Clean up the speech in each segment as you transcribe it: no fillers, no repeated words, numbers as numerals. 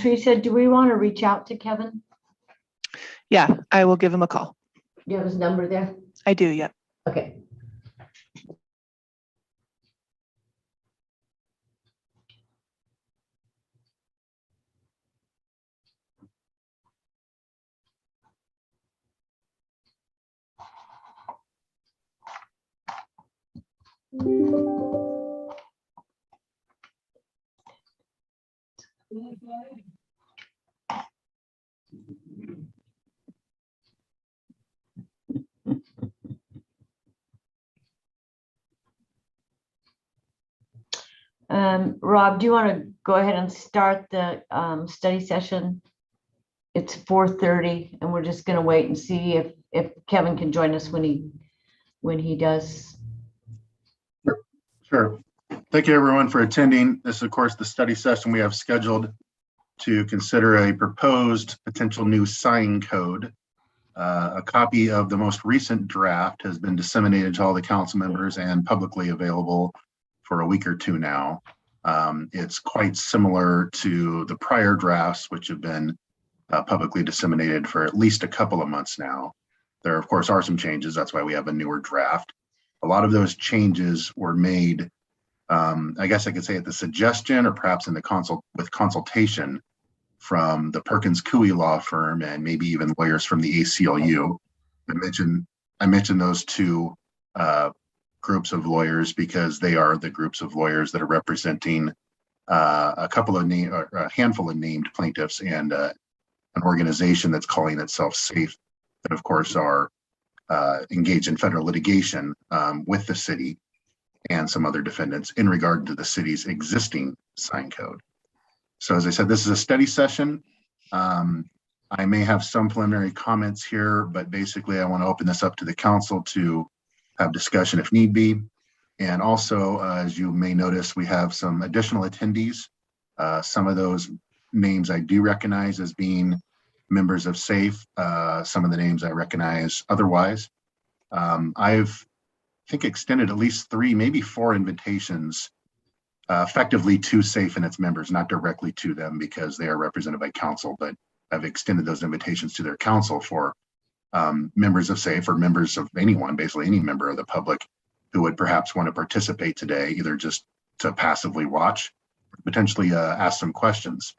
Teresa, do we want to reach out to Kevin? Yeah, I will give him a call. Do you have his number there? I do, yep. Okay. Rob, do you want to go ahead and start the study session? It's 4:30, and we're just going to wait and see if Kevin can join us when he does. Sure. Thank you, everyone, for attending. This is, of course, the study session we have scheduled to consider a proposed potential new sign code. A copy of the most recent draft has been disseminated to all the council members and publicly available for a week or two now. It's quite similar to the prior drafts, which have been publicly disseminated for at least a couple of months now. There, of course, are some changes. That's why we have a newer draft. A lot of those changes were made, I guess I could say at the suggestion or perhaps in the consultation from the Perkins Coie law firm and maybe even lawyers from the ACLU. I mentioned those two groups of lawyers because they are the groups of lawyers that are representing a handful of named plaintiffs and an organization that's calling itself SAFE, that of course are engaged in federal litigation with the city and some other defendants in regard to the city's existing sign code. So as I said, this is a study session. I may have some preliminary comments here, but basically I want to open this up to the council to have discussion if need be. And also, as you may notice, we have some additional attendees. Some of those names I do recognize as being members of SAFE. Some of the names I recognize otherwise. I've, I think, extended at least 3, maybe 4 invitations effectively to SAFE and its members, not directly to them because they are represented by council, but I've extended those invitations to their council for members of SAFE or members of anyone, basically any member of the public who would perhaps want to participate today, either just to passively watch, or potentially ask some questions.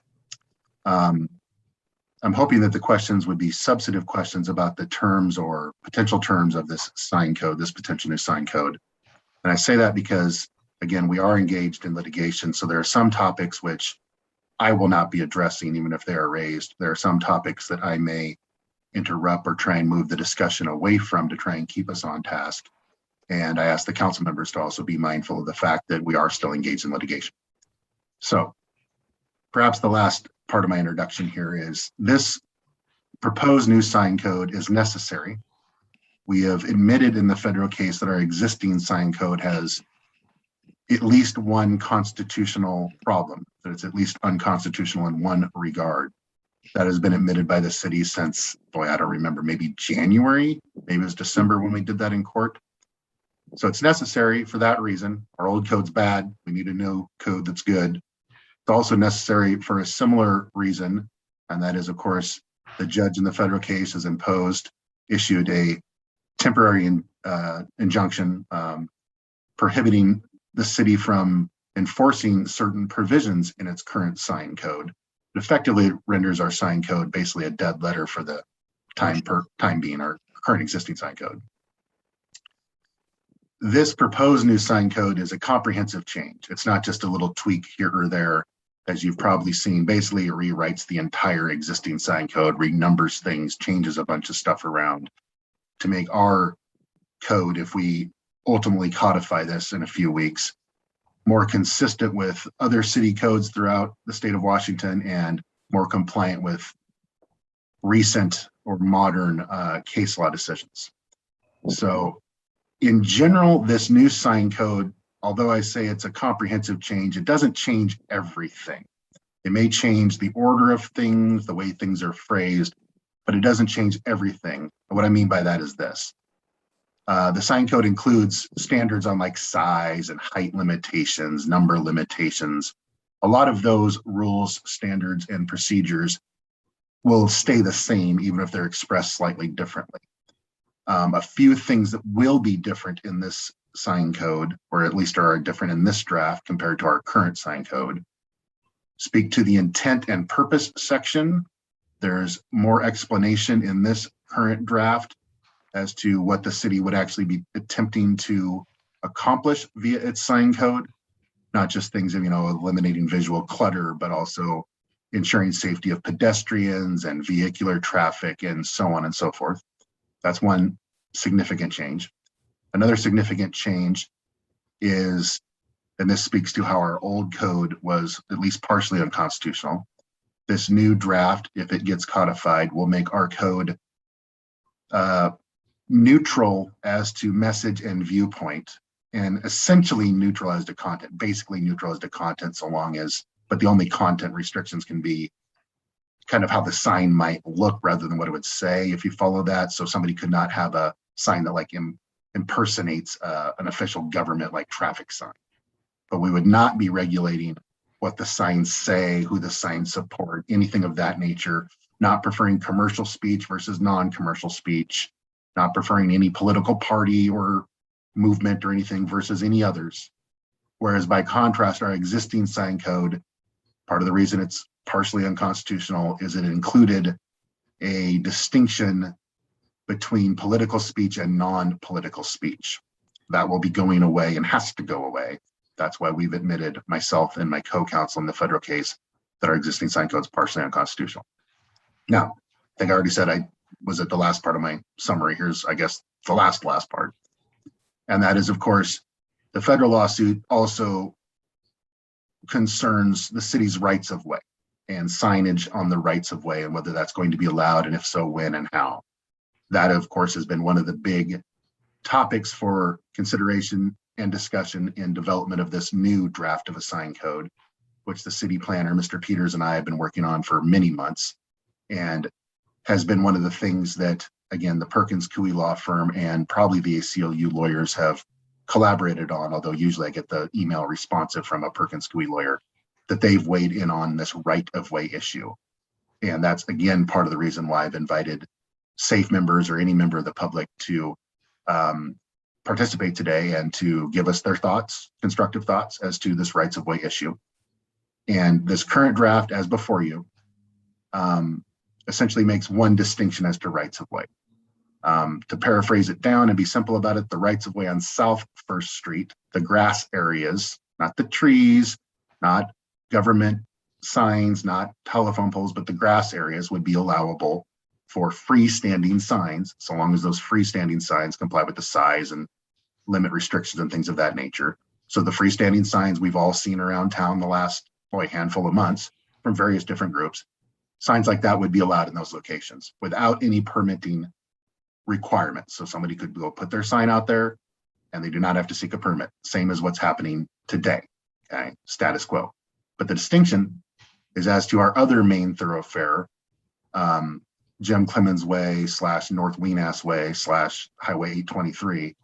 I'm hoping that the questions would be substantive questions about the terms or potential terms of this sign code, this potential new sign code. And I say that because, again, we are engaged in litigation. So there are some topics which I will not be addressing, even if they are raised. There are some topics that I may interrupt or try and move the discussion away from to try and keep us on task. And I ask the council members to also be mindful of the fact that we are still engaged in litigation. So perhaps the last part of my introduction here is this proposed new sign code is necessary. We have admitted in the federal case that our existing sign code has at least one constitutional problem, that it's at least unconstitutional in one regard. That has been admitted by the city since, boy, I don't remember, maybe January, maybe it was December when we did that in court. So it's necessary for that reason. Our old code's bad. We need a new code that's good. It's also necessary for a similar reason, and that is, of course, the judge in the federal case has issued a temporary injunction prohibiting the city from enforcing certain provisions in its current sign code. It effectively renders our sign code basically a dead letter for the time being, our current existing sign code. This proposed new sign code is a comprehensive change. It's not just a little tweak here or there, as you've probably seen. Basically, it rewrites the entire existing sign code, renumbers things, changes a bunch of stuff around to make our code, if we ultimately codify this in a few weeks, more consistent with other city codes throughout the state of Washington and more compliant with recent or modern case law decisions. So in general, this new sign code, although I say it's a comprehensive change, it doesn't change everything. It may change the order of things, the way things are phrased, but it doesn't change everything. And what I mean by that is this. The sign code includes standards on like size and height limitations, number limitations, a lot of those rules, standards, and procedures will stay the same, even if they're expressed slightly differently. A few things that will be different in this sign code, or at least are different in this draft compared to our current sign code, speak to the intent and purpose section. There's more explanation in this current draft as to what the city would actually be attempting to accomplish via its sign code, not just things of, eliminating visual clutter, but also ensuring safety of pedestrians and vehicular traffic and so on and so forth. That's one significant change. Another significant change is, and this speaks to how our old code was at least partially unconstitutional. This new draft, if it gets codified, will make our code neutral as to message and viewpoint, and essentially neutral as to content, basically neutral as to content, but the only content restrictions can be kind of how the sign might look rather than what it would say, if you follow that. So somebody could not have a sign that like impersonates an official government like traffic sign. But we would not be regulating what the signs say, who the signs support, anything of that nature, not preferring commercial speech versus non-commercial speech, not preferring any political party or movement or anything versus any others. Whereas by contrast, our existing sign code, part of the reason it's partially unconstitutional is it included a distinction between political speech and non-political speech. That will be going away and has to go away. That's why we've admitted, myself and my co-counsel in the federal case, that our existing sign code is partially unconstitutional. Now, I think I already said I was at the last part of my summary. Here's, I guess, the last part. And that is, of course, the federal lawsuit also concerns the city's rights of way and signage on the rights of way and whether that's going to be allowed, and if so, when and how. That, of course, has been one of the big topics for consideration and discussion in development of this new draft of a sign code, which the city planner, Mr. Peters, and I have been working on for many months, and has been one of the things that, again, the Perkins Coie law firm and probably the ACLU lawyers have collaborated on, although usually I get the email responsive from a Perkins Coie lawyer, that they've weighed in on this right of way issue. And that's, again, part of the reason why I've invited SAFE members or any member of the public to participate today and to give us their thoughts, constructive thoughts as to this rights of way issue. And this current draft, as before you, essentially makes one distinction as to rights of way. To paraphrase it down and be simple about it, the rights of way on South First Street, the grass areas, not the trees, not government signs, not telephone poles, but the grass areas would be allowable for freestanding signs, so long as those freestanding signs comply with the size and limit restrictions and things of that nature. So the freestanding signs we've all seen around town the last handful of months from various different groups, signs like that would be allowed in those locations without any permitting requirements. So somebody could go put their sign out there and they do not have to seek a permit, same as what's happening today, okay, status quo. But the distinction is as to our other main thoroughfare, Jim Clemens Way / North Weenass Way / Highway 823.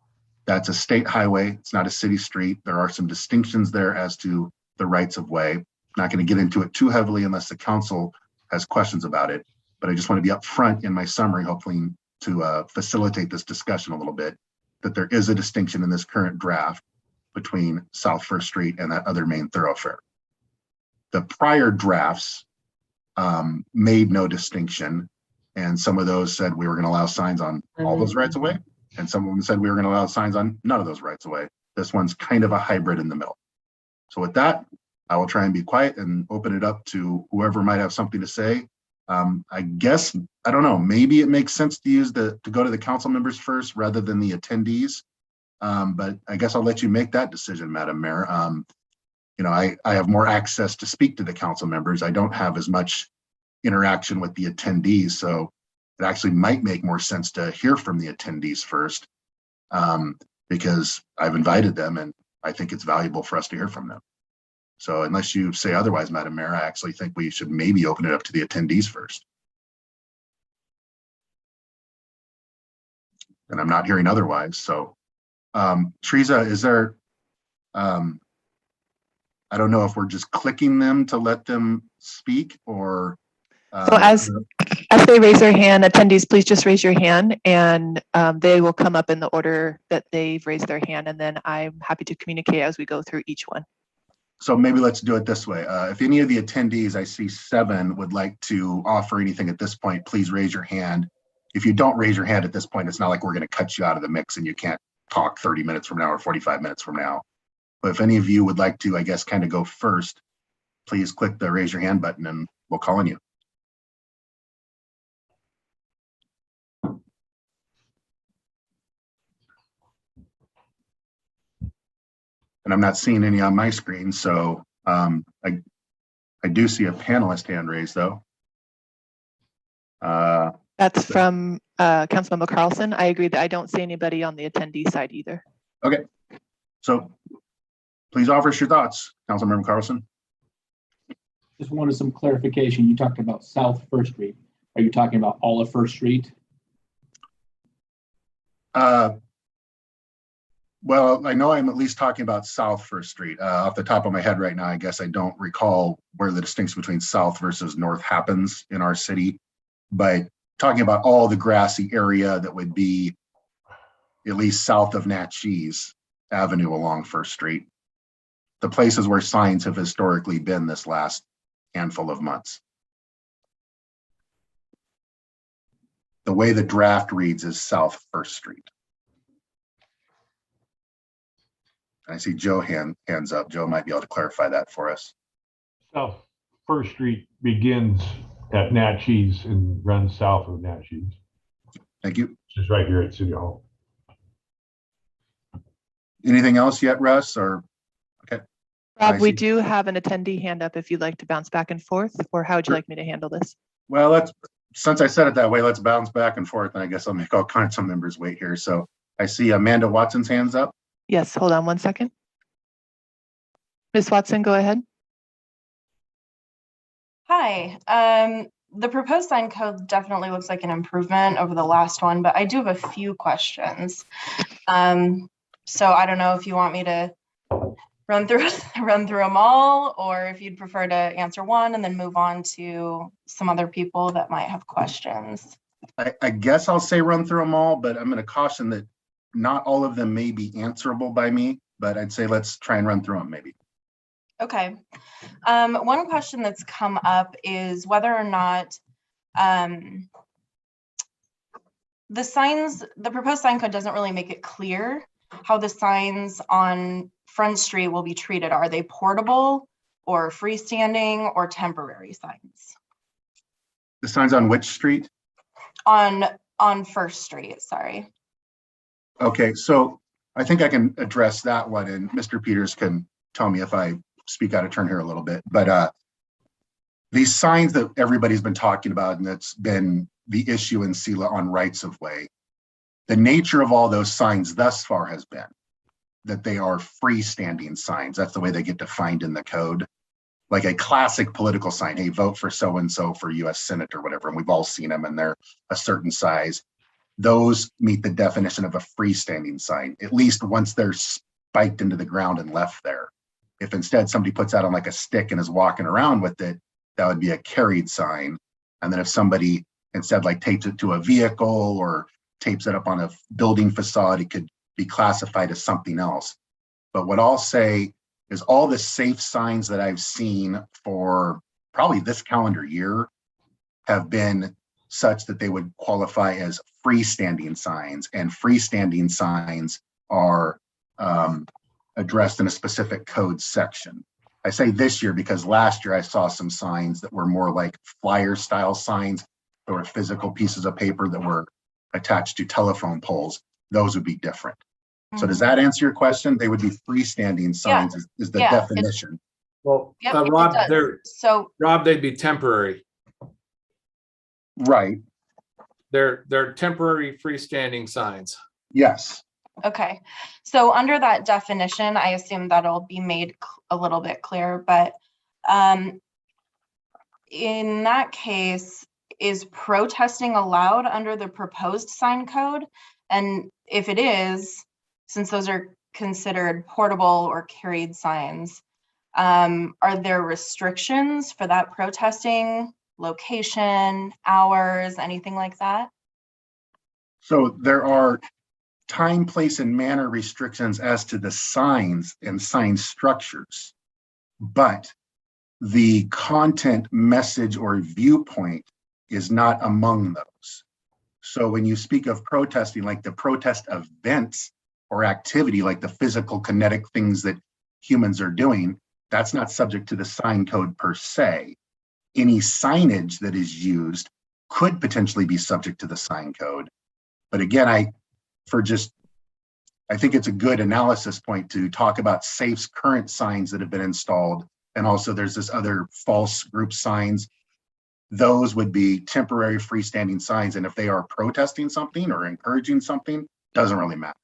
That's a state highway. It's not a city street. There are some distinctions there as to the rights of way. Not going to get into it too heavily unless the council has questions about it. But I just want to be upfront in my summary, hopefully to facilitate this discussion a little bit, that there is a distinction in this current draft between South First Street and that other main thoroughfare. The prior drafts made no distinction. And some of those said we were going to allow signs on all those rights of way. And some of them said we were going to allow signs on none of those rights of way. This one's kind of a hybrid in the middle. So with that, I will try and be quiet and open it up to whoever might have something to say. I guess, I don't know, maybe it makes sense to go to the council members first rather than the attendees. But I guess I'll let you make that decision, Madam Mayor. I have more access to speak to the council members. I don't have as much interaction with the attendees, so it actually might make more sense to hear from the attendees first, because I've invited them and I think it's valuable for us to hear from them. So unless you say otherwise, Madam Mayor, I actually think we should maybe open it up to the attendees first. And I'm not hearing otherwise. So Teresa, is there, I don't know if we're just clicking them to let them speak or. So as they raise their hand, attendees, please just raise your hand and they will come up in the order that they've raised their hand. And then I'm happy to communicate as we go through each one. So maybe let's do it this way. If any of the attendees, I see 7, would like to offer anything at this point, please raise your hand. If you don't raise your hand at this point, it's not like we're going to cut you out of the mix and you can't talk 30 minutes from now or 45 minutes from now. But if any of you would like to, I guess, kind of go first, please click the raise your hand button and we'll call on you. And I'm not seeing any on my screen, so I do see a panelist hand raised though. That's from Councilmember Carlson. I agree that I don't see anybody on the attendee side either. Okay, so please offer us your thoughts, Councilmember Carlson. Just wanted some clarification. You talked about South First Street. Are you talking about all of First Street? Well, I know I'm at least talking about South First Street. Off the top of my head right now, I guess I don't recall where the distinction between South versus North happens in our city. But talking about all the grassy area that would be at least south of Natchez Avenue along First Street, the places where signs have historically been this last handful of months. The way the draft reads is South First Street. I see Joe hands up. Joe might be able to clarify that for us. South First Street begins at Natchez and runs south of Natchez. Thank you. Which is right here at City Hall. Anything else yet, Russ? Or okay. Rob, I we see. do have an attendee hand up if you'd like to bounce back and forth, or how would you like me to handle this? Well, since I said it that way, let's bounce back and forth. And I guess I'll make all kinds of members wait here. So I see Amanda Watson's hands up. Yes, hold on one second. Ms. Watson, go ahead. Hi. The proposed sign code definitely looks like an improvement over the last one, but I do have a few questions. So I don't know if you want me to run through them all, or if you'd prefer to answer one and then move on to some other people that might have questions. I guess I'll say run through them all, but I'm going to caution that not all of them may be answerable by me, but I'd say let's try and run through them maybe. Okay. One question that's come up is whether or not the proposed sign code doesn't really make it clear how the signs on Front Street will be treated. Are they portable or freestanding or temporary signs? The signs on which street? On First Street, sorry. Okay, so I think I can address that one, and Mr. Peters can tell me if I speak out of turn here a little bit. But these signs that everybody's been talking about, and that's been the issue in Selah on rights of way, the nature of all those signs thus far has been that they are freestanding signs. That's the way they get defined in the code. Like a classic political sign, hey, vote for so-and-so for US Senate or whatever, and we've all seen them and they're a certain size. Those meet the definition of a freestanding sign, at least once they're spiked into the ground and left there. If instead somebody puts that on like a stick and is walking around with it, that would be a carried sign. And then if somebody instead like tapes it to a vehicle or tapes it up on a building facade, it could be classified as something else. But what I'll say is all the safe signs that I've seen for probably this calendar year have been such that they would qualify as freestanding signs, and freestanding signs are addressed in a specific code section. I say this year because last year I saw some signs that were more like flyer style signs. There were physical pieces of paper that were attached to telephone poles. Those would be different. So does that answer your question? They would be freestanding signs is the definition. Well, Yep, Rob, Rob, they'd be temporary. Right. They're temporary freestanding signs. Yes. okay. So under that definition, I assume that'll be made a little bit clearer, but in that case, is protesting allowed under the proposed sign code? And if it is, since those are considered portable or carried signs, Are there restrictions for that protesting, location, hours, anything like that? So there are time, place, and manner restrictions as to the signs and sign structures, but the content, message, or viewpoint is not among those. So when you speak of protesting, like the protest events or activity, like the physical kinetic things that humans are doing, that's not subject to the sign code per se. Any signage that is used could potentially be subject to the sign code. But again, I think it's a good analysis point to talk about SAFE's current signs that have been installed. And also there's this other false group signs. Those would be temporary freestanding signs. And if they are protesting something or encouraging something, doesn't really matter.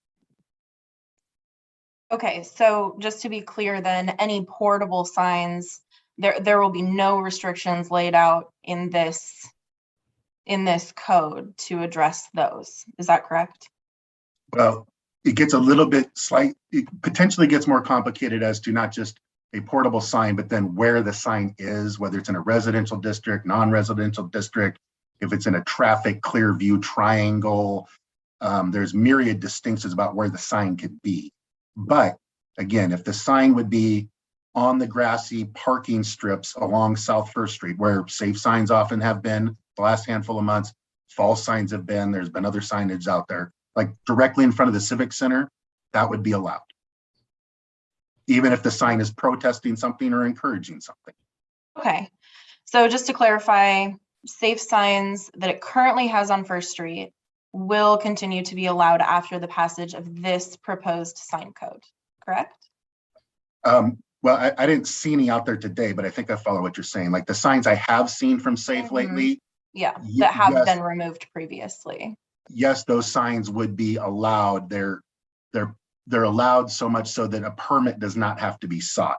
Okay, so just to be clear then, any portable signs, there will be no restrictions laid out in this code to address those. Is that correct? Well, it gets a little bit it potentially gets more complicated as to not just a portable sign, but then where the sign is, whether it's in a residential district, non-residential district, if it's in a traffic clear view triangle. There's myriad distinctions about where the sign could be. But again, if the sign would be on the grassy parking strips along South First Street, where safe signs often have been the last handful of months, false signs have been, there's been other signage out there, like directly in front of the Civic Center, that would be allowed. Even if the sign is protesting something or encouraging something. Okay, so just to clarify, safe signs that it currently has on First Street will continue to be allowed after the passage of this proposed sign code, correct? Well, I didn't see any out there today, but I think I follow what you're saying. Like the signs I have seen from Safe lately. Yeah, that have yes, been removed previously. Yes, those signs would be allowed. They're allowed so much so that a permit does not have to be sought.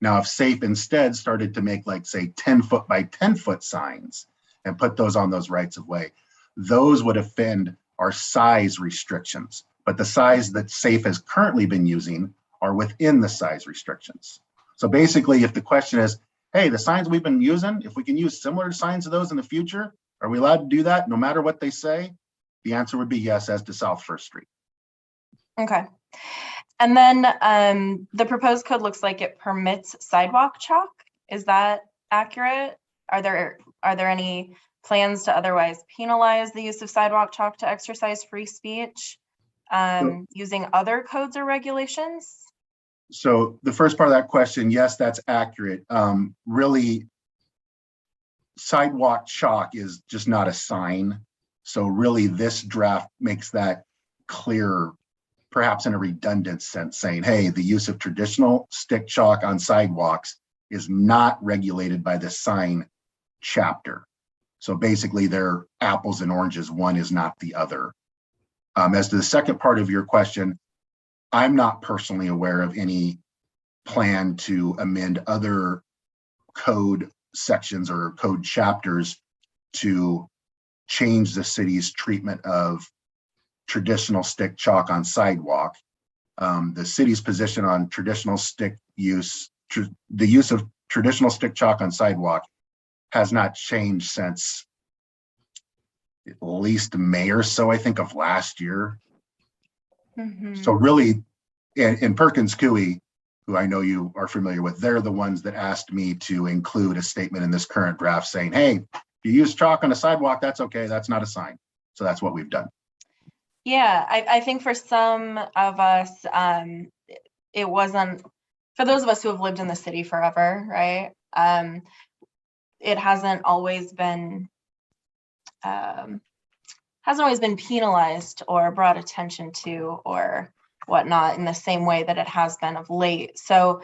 Now, if Safe instead started to make like say 10-foot by 10-foot signs and put those on those rights of way, those would offend our size restrictions. But the size that Safe has currently been using are within the size restrictions. So basically, if the question is, hey, the signs we've been using, if we can use similar signs to those in the future, are we allowed to do that no matter what they say? The answer would be yes, as to South First Street. Okay. And then the proposed code looks like it permits sidewalk chalk. Is that accurate? Are there any plans to otherwise penalize the use of sidewalk chalk to exercise free speech using other codes or regulations? So the first part of that question, yes, that's accurate. Really, sidewalk chalk is just not a sign. So really this draft makes that clear, perhaps in a redundant sense, saying, hey, the use of traditional stick chalk on sidewalks is not regulated by the sign chapter. So basically they're apples and oranges, one is not the other. As to the second part of your question, I'm not personally aware of any plan to amend other code sections or code chapters to change the city's treatment of traditional stick chalk on sidewalk. The city's position on traditional stick use, the use of traditional stick chalk on sidewalk has not changed since at least May or so, I think, of last year. So really, in Perkins Coie, who I know you are familiar with, they're the ones that asked me to include a statement in this current draft saying, hey, if you use chalk on a sidewalk, that's okay, that's not a sign. So that's what we've done. Yeah, I think for some of us, it wasn't, for those of us who have lived in the city forever, right? It hasn't always been penalized or brought attention to or whatnot in the same way that it has been of late. So,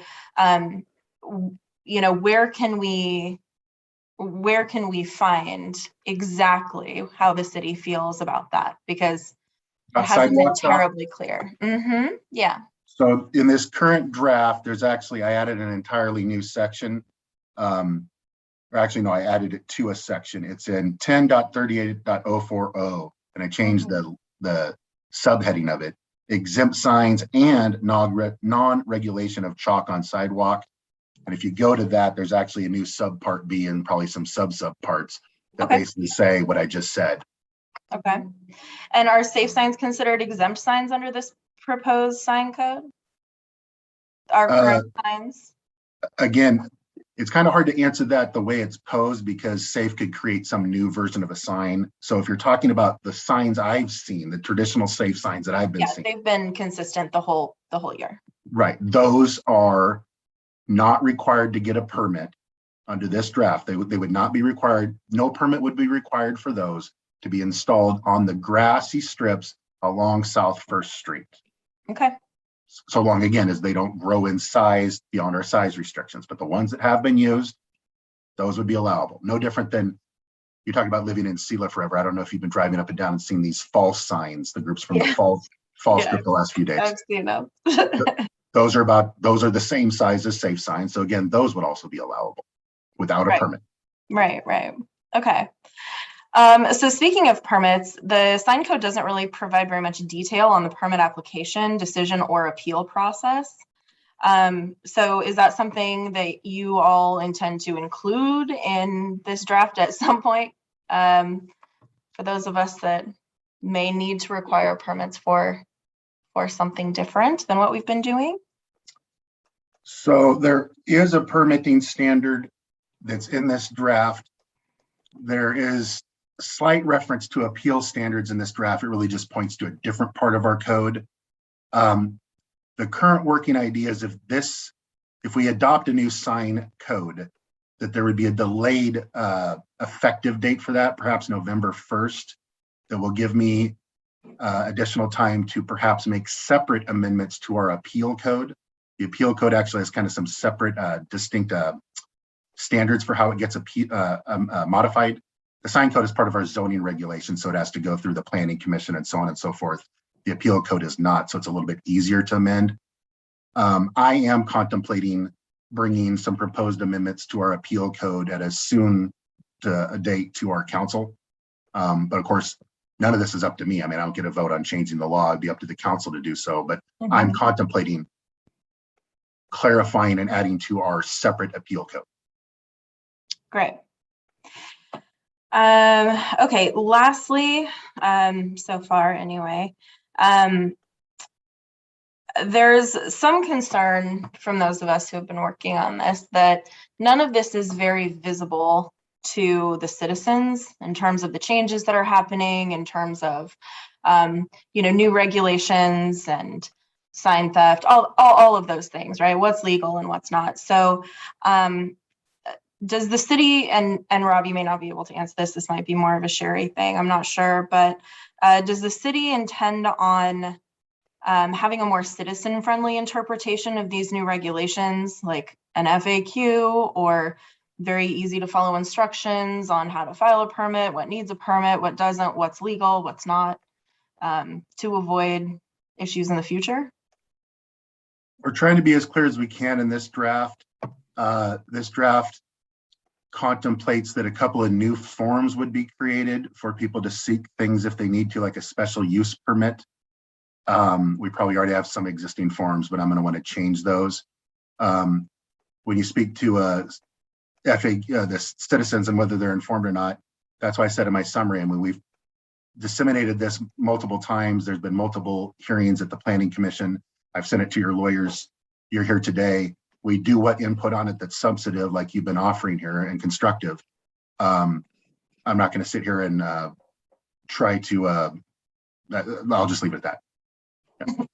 where can we find exactly how the city feels about that? Because it hasn't been terribly clear. Yeah. So in this current draft, there's actually, I added an entirely new section. Or actually, no, I added it to a section. It's in 10.38.040, and I changed the subheading of it. Exempt signs and non-regulation of chalk on sidewalk. And if you go to that, there's actually a new subpart B and probably some sub-parts that Okay. basically say what I just said. Okay. And are safe signs considered exempt signs under this proposed sign code? Our current signs? Again, it's kind of hard to answer that the way it's posed because safe could create some new version of a sign. So if you're talking about the signs I've seen, the traditional safe signs that I've been Yeah, seeing, they've been consistent the whole year. right, those are not required to get a permit under this draft. They would not be required. No permit would be required for those to be installed on the grassy strips along South First Street. Okay. So long, again, as they don't grow in size beyond our size restrictions. But the ones that have been used, those would be allowable. No different than you're talking about living in Selah forever. I don't know if you've been driving up and down and seeing these false signs, the groups from the fall Yeah. strip the last few days. I've seen them. Those are the same size as safe signs. So again, those would also be allowable without a Right. permit. Right. Okay. So speaking of permits, the sign code doesn't really provide very much detail on the permit application, decision, or appeal process. So is that something that you all intend to include in this draft at some point? For those of us that may need to require permits for something different than what we've been doing? So there is a permitting standard that's in this draft. There is slight reference to appeal standards in this draft. It really just points to a different part of our code. The current working idea is if we adopt a new sign code, that there would be a delayed effective date for that, perhaps November 1st, that will give me additional time to perhaps make separate amendments to our appeal code. The appeal code actually has kind of some separate distinct standards for how it gets modified. The sign code is part of our zoning regulation, so it has to go through the planning commission and so on and so forth. The appeal code is not, so it's a little bit easier to amend. I am contemplating bringing some proposed amendments to our appeal code at as soon a date to our council. But of course, none of this is up to me. I mean, I don't get a vote on changing the law. It'd be up to the council to do so, but I'm contemplating clarifying and adding to our separate appeal code. Great. Okay, lastly, so far anyway, there's some concern from those of us who have been working on this that none of this is very visible to the citizens in terms of the changes that are happening, in terms of new regulations and sign theft, all of those things, right? What's legal and what's not. So does the city, and Rob, you may not be able to answer this, this might be more of a Sherry thing, I'm not sure, but does the city intend on having a more citizen-friendly interpretation of these new regulations, like an FAQ or very easy to follow instructions on how to file a permit, what needs a permit, what doesn't, what's legal, what's not, to avoid issues in the future? We're trying to be as clear as we can in this draft. This draft contemplates that a couple of new forms would be created for people to seek things if they need to, like a special use permit. We probably already have some existing forms, but I'm going to want to change those. When you speak to the citizens and whether they're informed or not, that's why I said in my summary, I mean, we've disseminated this multiple times. There's been multiple hearings at the Planning Commission. I've sent it to your lawyers. You're here today. We do what input on it that's substantive, like you've been offering here, and constructive. I'm not going to sit here and try to, I'll just leave it at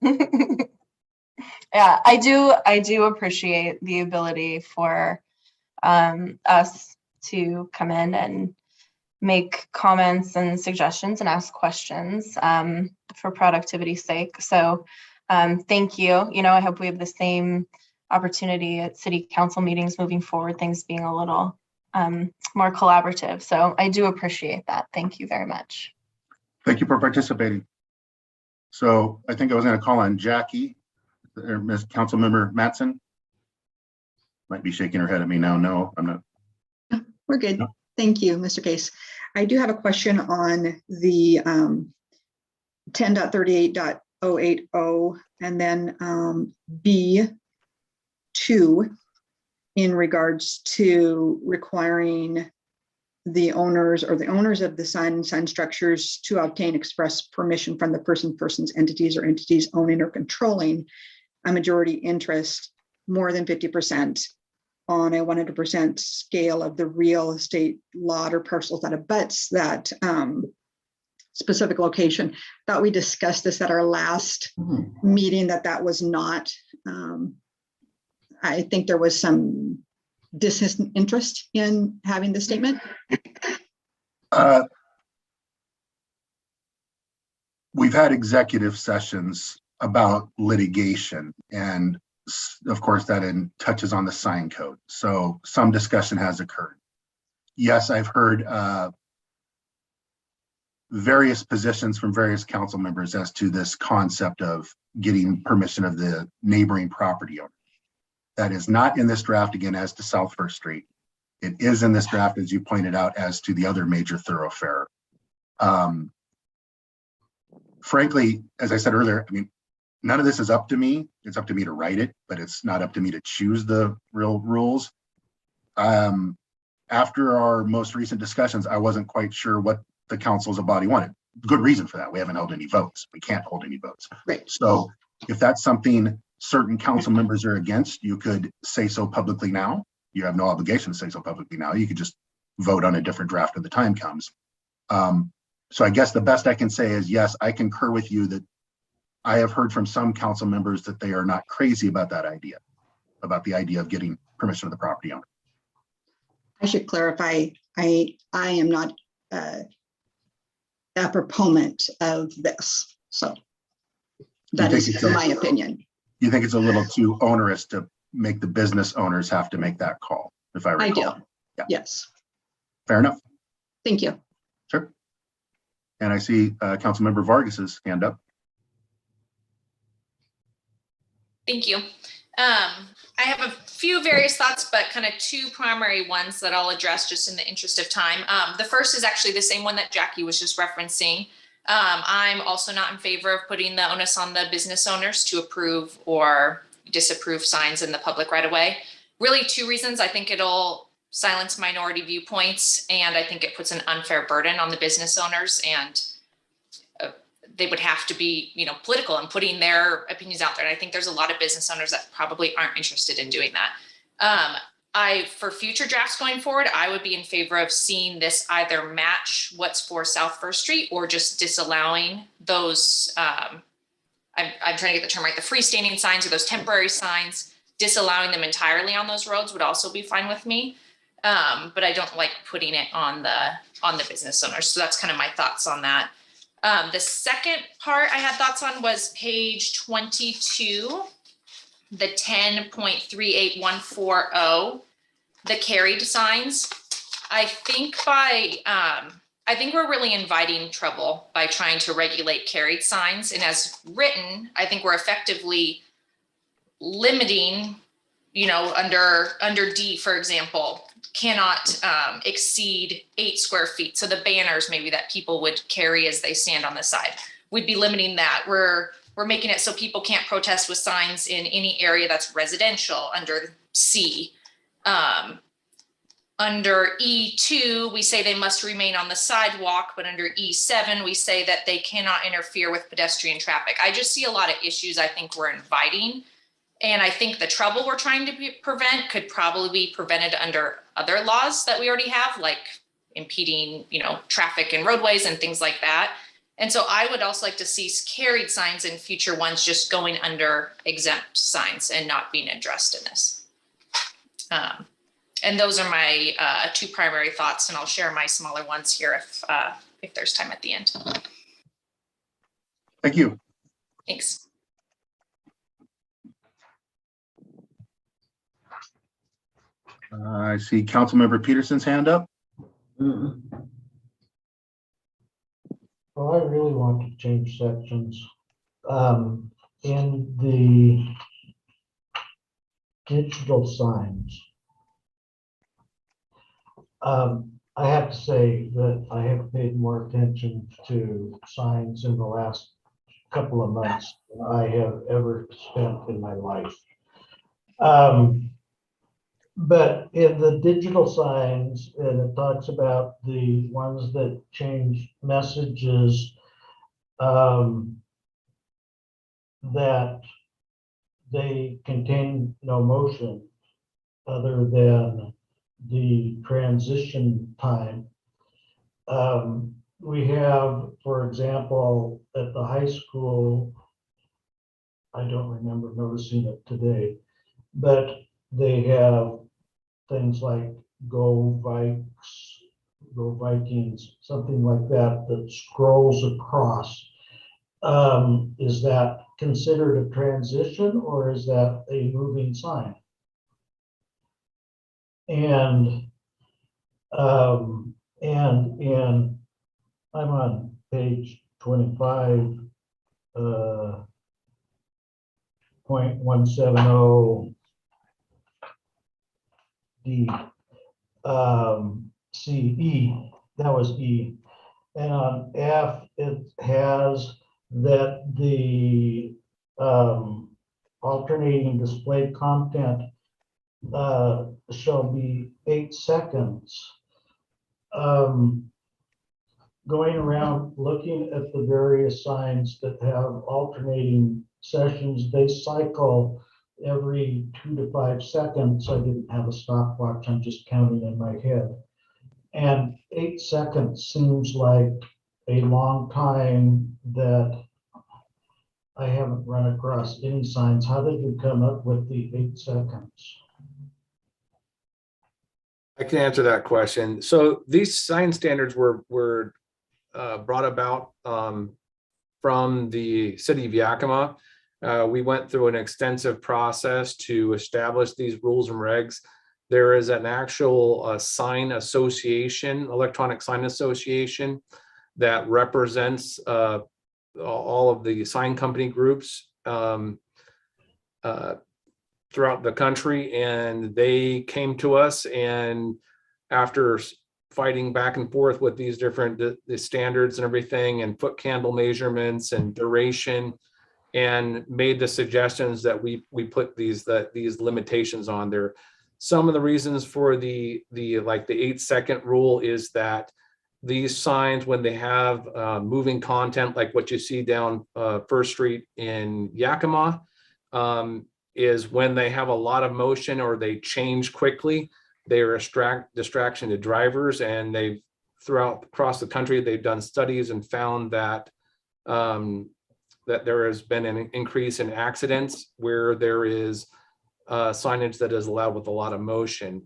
that. Yeah, I do appreciate the ability for us to come in and make comments and suggestions and ask questions for productivity's sake. So thank you. I hope we have the same opportunity at city council meetings moving forward, things being a little more collaborative. So I do appreciate that. Thank you very much. Thank you for participating. So I think I was going to call on Jackie, or Ms. Councilmember Mattson. Might be shaking her head at me now. No, I'm not. We're good. Thank you, Mr. Case. I do have a question on the 10.38.080 and then B2. in regards to requiring the owners or the owners of the sign and sign structures to obtain express permission from the persons, entities, or entities owning or controlling a majority interest more than 50% on a 100% scale of the real estate lot or parcels that abuts that specific location. Thought we discussed this at our last meeting, that was not, I think there was some disinterest in having the statement. We've had executive sessions about litigation, and of course that touches on the sign code. So some discussion has occurred. Yes, I've heard various positions from various council members as to this concept of getting permission of the neighboring property owner. That is not in this draft, again, as to South First Street. It is in this draft, as you pointed out, as to the other major thoroughfare. Frankly, as I said earlier, I mean, none of this is up to me. It's up to me to write it, but it's not up to me to choose the real rules. After our most recent discussions, I wasn't quite sure what the council as a body wanted. Good reason for that. We haven't held any votes. We can't hold any votes. Right. So if that's something certain council members are against, you could say so publicly now. You have no obligation to say so publicly now. You could just vote on a different draft when the time comes. So I guess the best I can say is, yes, I concur with you that I have heard from some council members that they are not crazy about that idea, about the idea of getting permission of the property owner. I should clarify, I am not a proponent of this. So that is my opinion. You think it's a little too onerous to make the business owners have to make that call, if I recall? I do. Yeah. Yes. Fair enough. Thank you. Sure. And I see Councilmember Vargas's hand up. Thank you. I have a few various thoughts, but kind of two primary ones that I'll address just in the interest of time. The first is actually the same one that Jackie was just referencing. I'm also not in favor of putting the onus on the business owners to approve or disapprove signs in the public right of way. Really two reasons. I think it'll silence minority viewpoints, and I think it puts an unfair burden on the business owners, and they would have to be, political and putting their opinions out there. And I think there's a lot of business owners that probably aren't interested in doing that. For future drafts going forward, I would be in favor of seeing this either match what's for South First Street or just disallowing those, I'm trying to get the term right, the freestanding signs or those temporary signs, disallowing them entirely on those roads would also be fine with me. But I don't like putting it on the business owners. So that's kind of my thoughts on that. The second part I had thoughts on was page 22, the 10.38140, the carried signs. I think we're really inviting trouble by trying to regulate carried signs. And as written, I think we're effectively limiting, under D, for example, cannot exceed 8 square feet. So the banners maybe that people would carry as they stand on the side, we'd be limiting that. We're making it so people can't protest with signs in any area that's residential under C. Under E2, we say they must remain on the sidewalk, but under E7, we say that they cannot interfere with pedestrian traffic. I just see a lot of issues I think we're inviting. And I think the trouble we're trying to prevent could probably be prevented under other laws that we already have, like impeding, traffic in roadways and things like that. And so I would also like to see carried signs in future ones just going under exempt signs and not being addressed in this. And those are my two primary thoughts, and I'll share my smaller ones here if there's time at the end. Thank you. Thanks. I see Councilmember Peterson's hand up. Well, I really want to change sections. In the digital signs, I have to say that I have paid more attention to signs in the last couple of months than I have ever spent in my life. But in the digital signs, and it talks about the ones that change messages, that they contain no motion other than the transition time. We have, for example, at the high school, I don't remember noticing it today, but they have things like Go Vikes, Go Vikings, something like that, that scrolls across. Is that considered a transition or is that a moving sign? And I'm on page 25, 0.170 D, CE, that was E. And on F, it has that the alternating display content shall be 8 seconds. Going around looking at the various signs that have alternating sessions, they cycle every 2 to 5 seconds. I didn't have a stopwatch, I'm just counting in my head. And 8 seconds seems like a long time that I haven't run across any signs. How did you come up with the 8 seconds? I can answer that question. So these sign standards were brought about from the city of Yakima. We went through an extensive process to establish these rules and regs. There is an actual sign association, electronic sign association, that represents all of the sign company groups throughout the country, and they came to us, and after fighting back and forth with these different the standards and everything, and foot candle measurements and duration, and made the suggestions that we put these limitations on there. Some of the reasons for the 8-second rule is that these signs, when they have moving content like what you see down First Street in Yakima, is when they have a lot of motion or they change quickly, they are a distraction to drivers. And they've across the country, they've done studies and found that that there has been an increase in accidents where there is signage that is allowed with a lot of motion.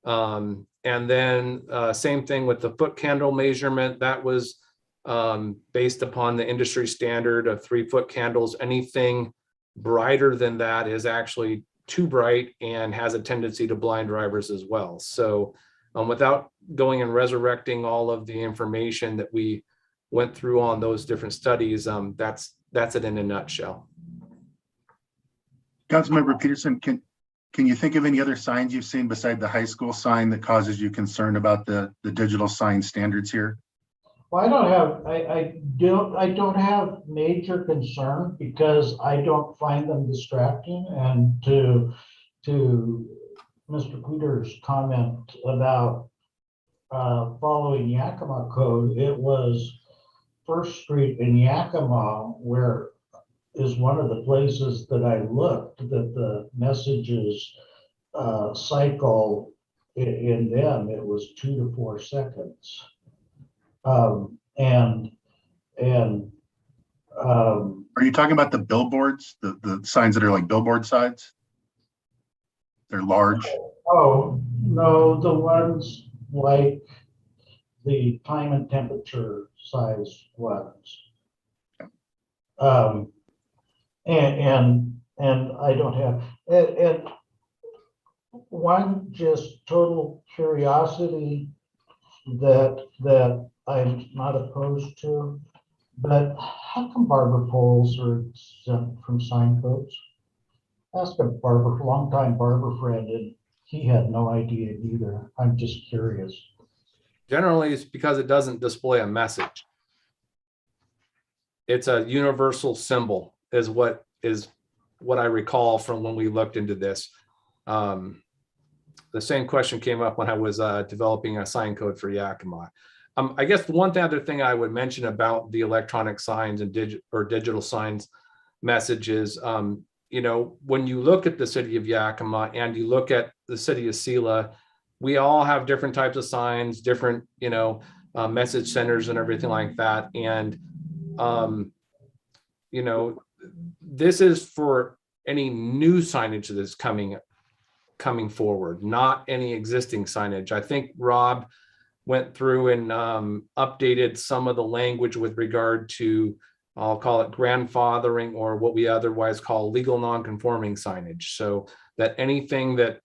And then same thing with the foot candle measurement. That was based upon the industry standard of 3 foot candles. Anything brighter than that is actually too bright and has a tendency to blind drivers as well. So without going and resurrecting all of the information that we went through on those different studies, that's it in a nutshell. Councilmember Peterson, can you think of any other signs you've seen beside the high school sign that causes you concern about the digital sign standards here? Well, I don't have major concern because I don't find them distracting. And to Mr. Peter's comment about following Yakima code, it was First Street in Yakima where is one of the places that I looked that the messages cycle in them. It was 2 to 4 seconds. Are you talking about the billboards, the signs that are like billboard sides? They're large. Oh, no, the ones like the time and temperature size ones. And I don't have, and one just total curiosity that I'm not opposed to, but how come barber poles are exempt from sign codes? Ask a longtime barber friend, and he had no idea either. I'm just curious. Generally, it's because it doesn't display a message. It's a universal symbol is what I recall from when we looked into this. the same question came up when I was developing a sign code for Yakima. I guess the one other thing I would mention about the electronic signs and digital signs messages, you know, when you look at the city of Yakima and you look at the city of Selah, we all have different types of signs, different, you know, message centers and everything like that. And, you know, this is for any new signage that's coming forward, not any existing signage. I think Rob went through and updated some of the language with regard to, I'll call it grandfathering, or what we otherwise call legal non-conforming signage. So that anything that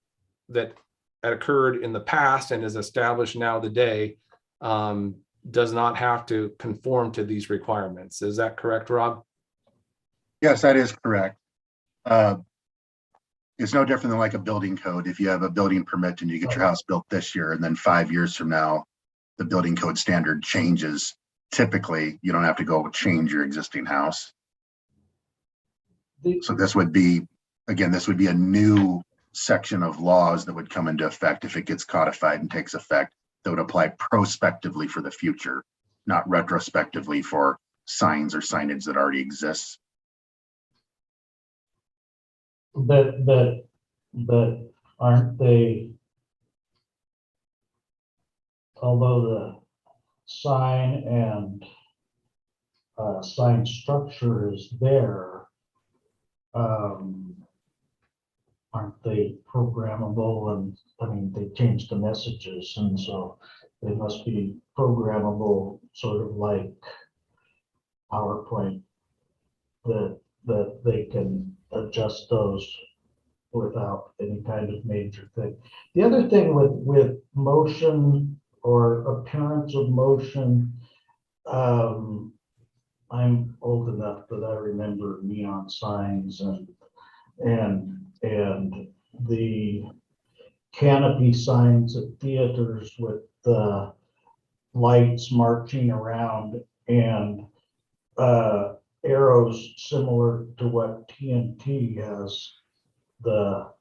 occurred in the past and is established now today does not have to conform to these requirements. Is that correct, Rob? Yes, that is correct. It's no different than like a building code. If you have a building permit and you get your house built this year, and then 5 years from now, the building code standard changes, typically you don't have to go change your existing house. So this would be, again, this would be a new section of laws that would come into effect if it gets codified and takes effect, that would apply prospectively for the future, not retrospectively for signs or signage that already exists. But aren't they, although the sign and sign structure is there, aren't they programmable? And I mean, they change the messages, and so they must be programmable, sort of like PowerPoint, that they can adjust those without any kind of major thing. The other thing with motion or appearance of motion, I'm old enough that I remember neon signs and the canopy signs at theaters with the lights marching around and arrows similar to what TNT has. The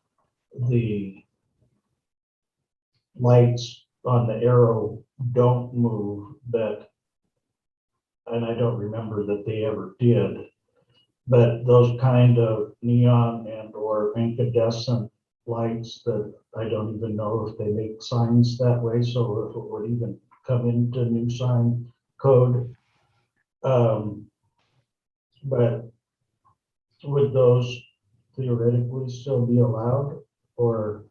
lights on the arrow don't move, and I don't remember that they ever did, but those kind of neon and or incandescent lights that I don't even know if they make signs that way, so if it would even come into new sign code. But would those theoretically still be allowed, or?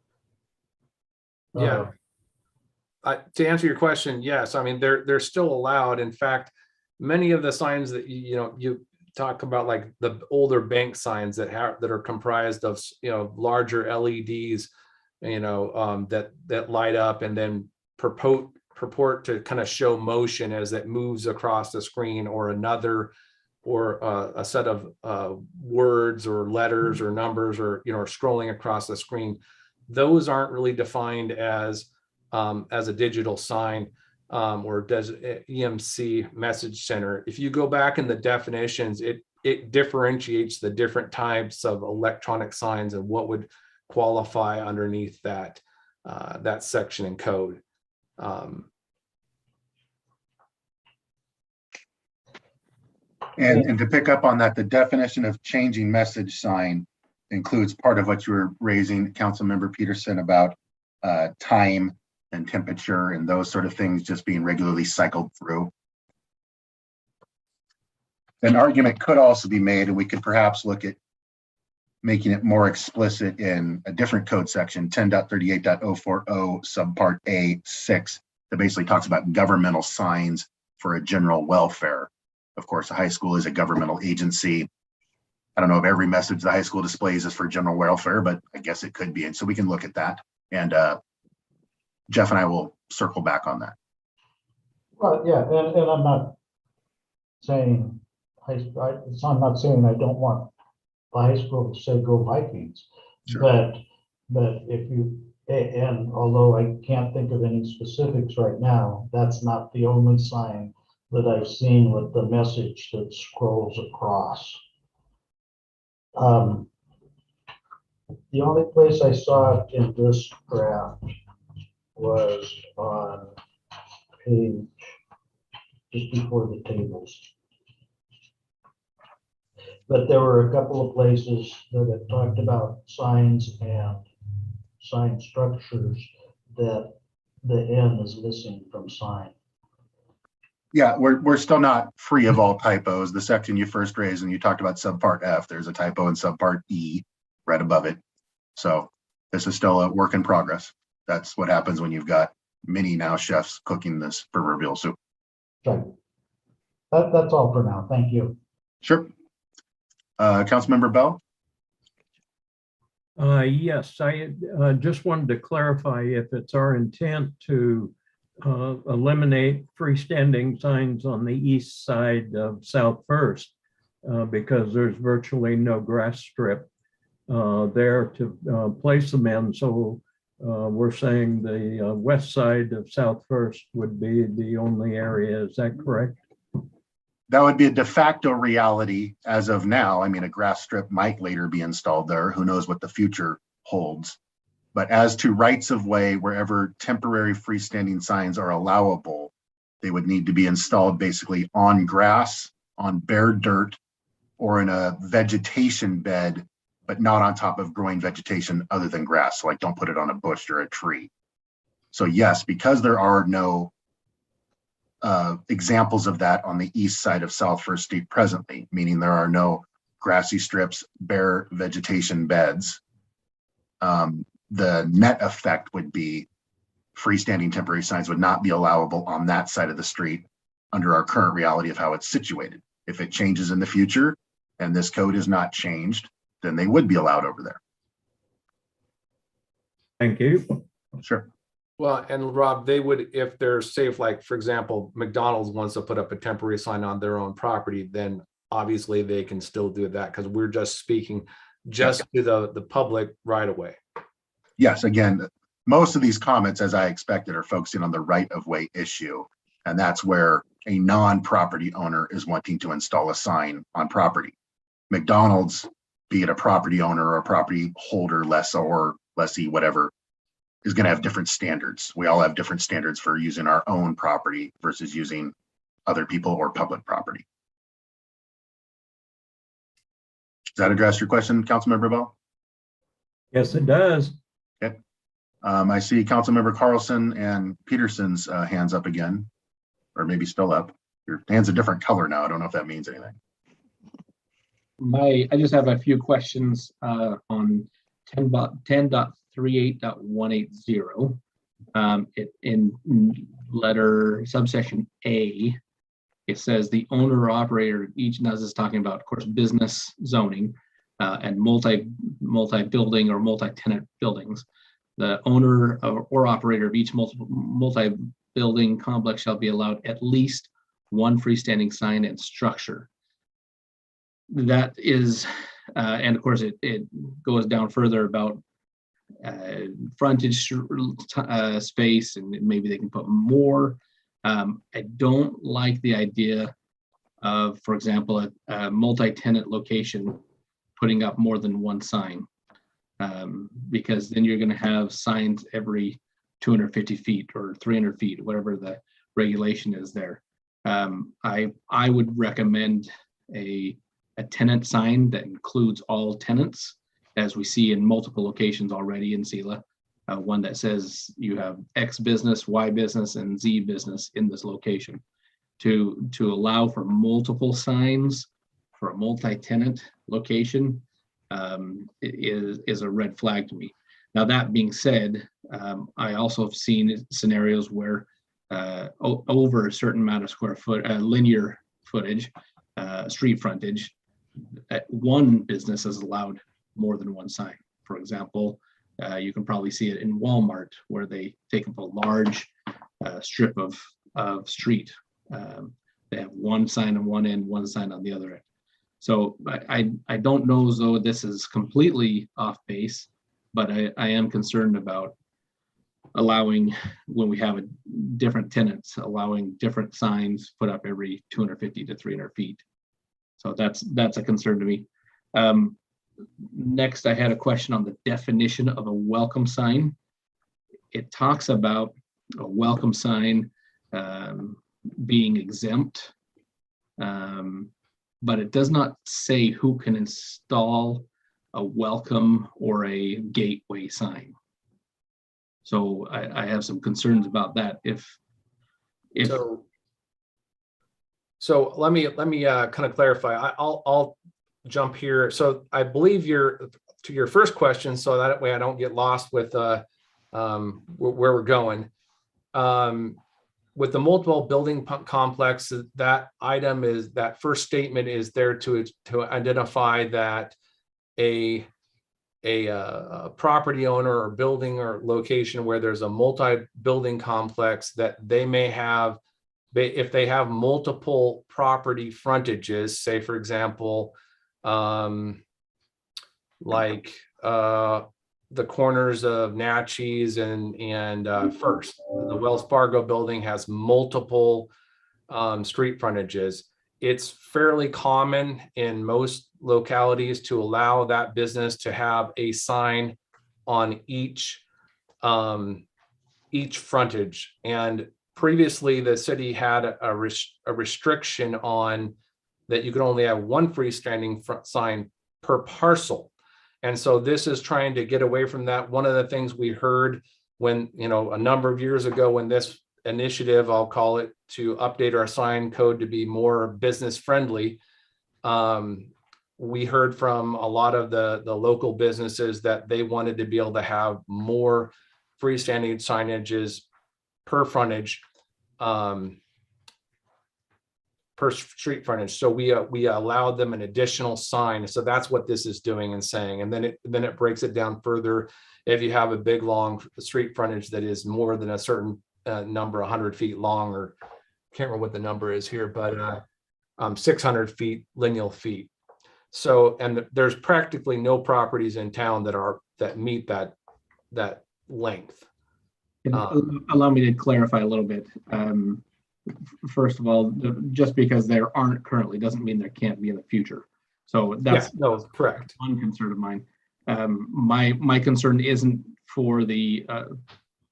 Yeah. To answer your question, yes. I mean, they're still allowed. In fact, many of the signs that you talk about, like the older bank signs that are comprised of larger LEDs, that light up and then purport to kind of show motion as it moves across the screen, or a set of words or letters or numbers, or scrolling across the screen. Those aren't really defined as a digital sign or does EMC message center. If you go back in the definitions, it differentiates the different types of electronic signs and what would qualify underneath that section in code. And to pick up on that, the definition of changing message sign includes part of what you were raising, Councilmember Peterson, about time and temperature and those sort of things just being regularly cycled through. An argument could also be made, and we could perhaps look at making it more explicit in a different code section, 10.38.040 subpart A6, that basically talks about governmental signs for a general welfare. Of course, a high school is a governmental agency. I don't know if every message the high school displays is for general welfare, but I guess it could be. And so we can look at that. And Jeff and I will circle back on that. Well, yeah, and I'm not saying, I'm not saying I don't want the high school to say go Vikings. Sure. But if you, and although I can't think of any specifics right now, that's not the only sign that I've seen with the message that scrolls across. The only place I saw it in this draft was on page just before the tables. But there were a couple of places that had talked about signs and sign structures that the N is missing from sign. Yeah, we're still not free of all typos. The section you first raised and you talked about subpart F, there's a typo in subpart E right above it. So this is still a work in progress. That's what happens when you've got many now chefs cooking this proverbial soup. Right. That's all for now. Thank you. Sure. Councilmember Bell? Yes, I just wanted to clarify if it's our intent to eliminate freestanding signs on the east side of South First because there's virtually no grass strip there to place them in. So we're saying the west side of South First would be the only area. Is that correct? That would be a de facto reality as of now. I mean, a grass strip might later be installed there. Who knows what the future holds. But as to rights of way, wherever temporary freestanding signs are allowable, they would need to be installed basically on grass, on bare dirt, or in a vegetation bed, but not on top of growing vegetation other than grass. So like don't put it on a bush or a tree. So yes, because there are no examples of that on the east side of South First Street presently, meaning there are no grassy strips, bare vegetation beds. The net effect would be freestanding temporary signs would not be allowable on that side of the street under our current reality of how it's situated. If it changes in the future and this code is not changed, then they would be allowed over there. Thank you. Sure. Well, and Rob, they would, if they're safe, like, for example, McDonald's wants to put up a temporary sign on their own property, then obviously they can still do that because we're just speaking just to the public right away. Yes, again, most of these comments, as I expected, are focusing on the right of way issue. And that's where a non-property owner is wanting to install a sign on property. McDonald's, be it a property owner or a property holder, lessor, lessee, whatever, is going to have different standards. We all have different standards for using our own property versus using other people or public property. Does that address your question, Councilmember Bell? Yes, it does. Okay. I see Councilmember Carlson and Peterson's hands up again, or maybe still up. Your hand's a different color now. I don't know if that means anything. I just have a few questions on 10.38.180. In letter subsection A, it says the owner or operator of each, now this is talking about, of course, business zoning and multi-building or multi-tenant buildings. The owner or operator of each multi-building complex shall be allowed at least one freestanding sign and structure. That is, and of course, it goes down further about frontage space, and maybe they can put more. I don't like the idea of, for example, a multi-tenant location putting up more than one sign, because then you're going to have signs every 250 feet or 300 feet, whatever the regulation is there. I would recommend a tenant sign that includes all tenants, as we see in multiple locations already in Selah. One that says you have X business, Y business, and Z business in this location. To allow for multiple signs for a multi-tenant location is a red flag to me. Now, that being said, I also have seen scenarios where over a certain amount of square foot, linear footage, street frontage, one business is allowed more than one sign. For example, you can probably see it in Walmart, where they take up a large strip of street. They have one sign on one end, one sign on the other end. So I don't know as though this is completely off base, but I am concerned about allowing, when we have different tenants, allowing different signs put up every 250 to 300 feet. So that's a concern to me. Next, I had a question on the definition of a welcome sign. It talks about a welcome sign being exempt, but it does not say who can install a welcome or a gateway sign. So I have some concerns about that. If So let me kind of clarify. I'll jump here. So I believe to your first question, so that way I don't get lost with where we're going. With the multiple building complex, that first statement is there to identify that a property owner or building or location where there's a multi-building complex, that they may have, if they have multiple property frontages, say for example, like the corners of Natchez and First, the Wells Fargo building has multiple street frontages. It's fairly common in most localities to allow that business to have a sign on each frontage. And previously, the city had a restriction on that you could only have one freestanding front sign per parcel. And so this is trying to get away from that. One of the things we heard when, a number of years ago, when this initiative, I'll call it, to update our sign code to be more business friendly, we heard from a lot of the local businesses that they wanted to be able to have more freestanding signages per frontage, per street frontage. So we allowed them an additional sign. So that's what this is doing and saying. And then it breaks it down further. If you have a big long street frontage that is more than a certain number, 100 feet long, or can't remember what the number is here, but 600 feet lineal feet. So, and there's practically no properties in town that meet that length. Allow me to clarify a little bit. First of all, just because there aren't currently doesn't mean there can't be in the future. So that's correct. One concern of mine. My concern isn't for the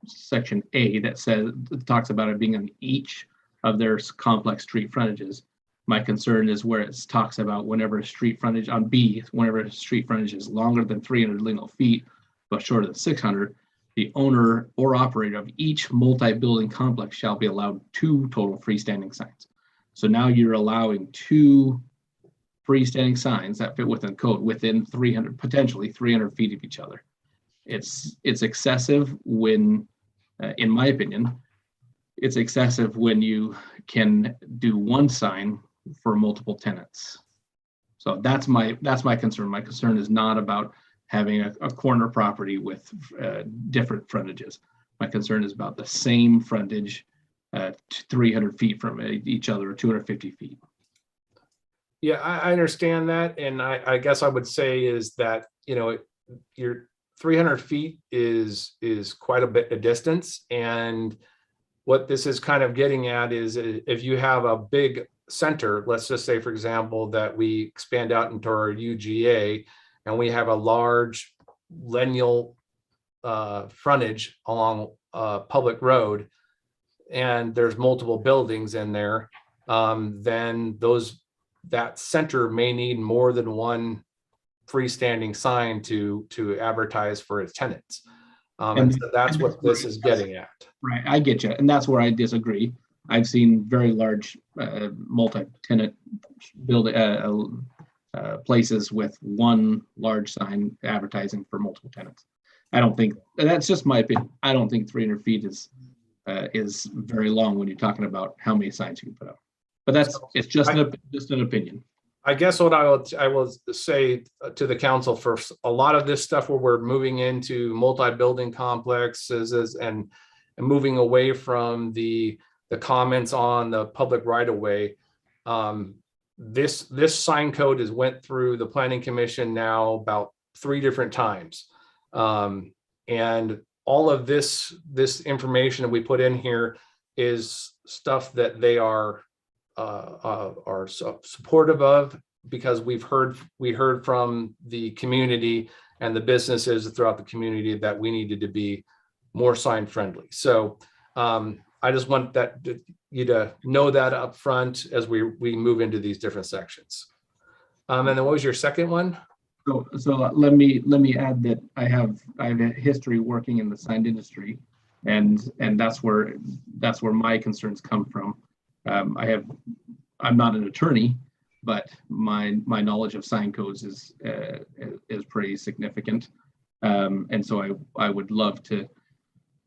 section A that talks about it being on each of their complex street frontages. My concern is where it talks about whenever a street frontage on B, whenever a street frontage is longer than 300 lineal feet, but shorter than 600, the owner or operator of each multi-building complex shall be allowed 2 total freestanding signs. So now you're allowing 2 freestanding signs that fit within code within potentially 300 feet of each other. It's excessive when, in my opinion, it's excessive when you can do 1 sign for multiple tenants. So that's my concern. My concern is not about having a corner property with different frontages. My concern is about the same frontage 300 feet from each other, or 250 feet. Yeah, I understand that. And I guess I would say is that, your 300 feet is quite a bit of distance. And what this is kind of getting at is if you have a big center, let's just say, for example, that we expand out into our UGA, and we have a large lineal frontage along a public road, and there's multiple buildings in there, then that center may need more than 1 freestanding sign to advertise for its tenants. And so that's what this is getting at. Right, I get you. And that's where I disagree. I've seen very large multi-tenant places with 1 large sign advertising for multiple tenants. I don't think, that's just my opinion. I don't think 300 feet is very long when you're talking about how many signs you can put up. But it's just an opinion. I guess what I will say to the council, for a lot of this stuff where we're moving into multi-building complexes and moving away from the comments on the public right of way, this sign code went through the planning commission now about 3 different times, and all of this information that we put in here is stuff that they are supportive of because we heard from the community and the businesses throughout the community that we needed to be more sign friendly. So I just want you to know that up front as we move into these different sections. And then what was your second one? So let me add that I have a history working in the sign industry, and that's where my concerns come from. I'm not an attorney, but my knowledge of sign codes is pretty significant, and so I would love to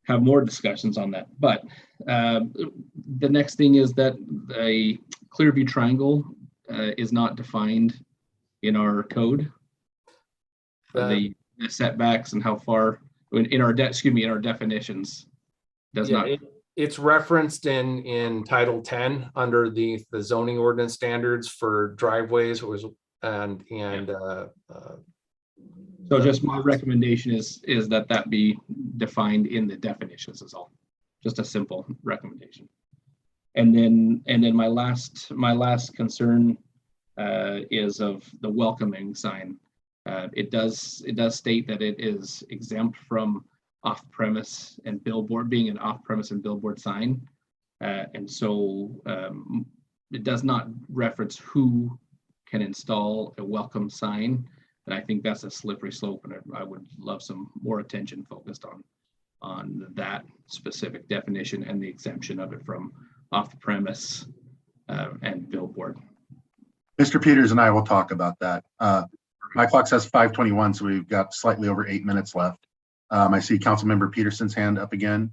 have more discussions on that. But the next thing is that a clear view triangle is not defined in our code. The setbacks and how far in our definitions does not. It's referenced in Title 10 under the zoning ordinance standards for driveways. So just my recommendation is that be defined in the definitions is all. Just a simple recommendation. And then my last concern is of the welcoming sign. It does state that it is exempt from off-premise and billboard, being an off-premise and billboard sign, and so it does not reference who can install a welcome sign. And I think that's a slippery slope, and I would love some more attention focused on that specific definition and the exemption of it from off-premise and billboard. Mr. Peters and I will talk about that. My clock says 5:21, so we've got slightly over 8 minutes left. I see Councilmember Peterson's hand up again.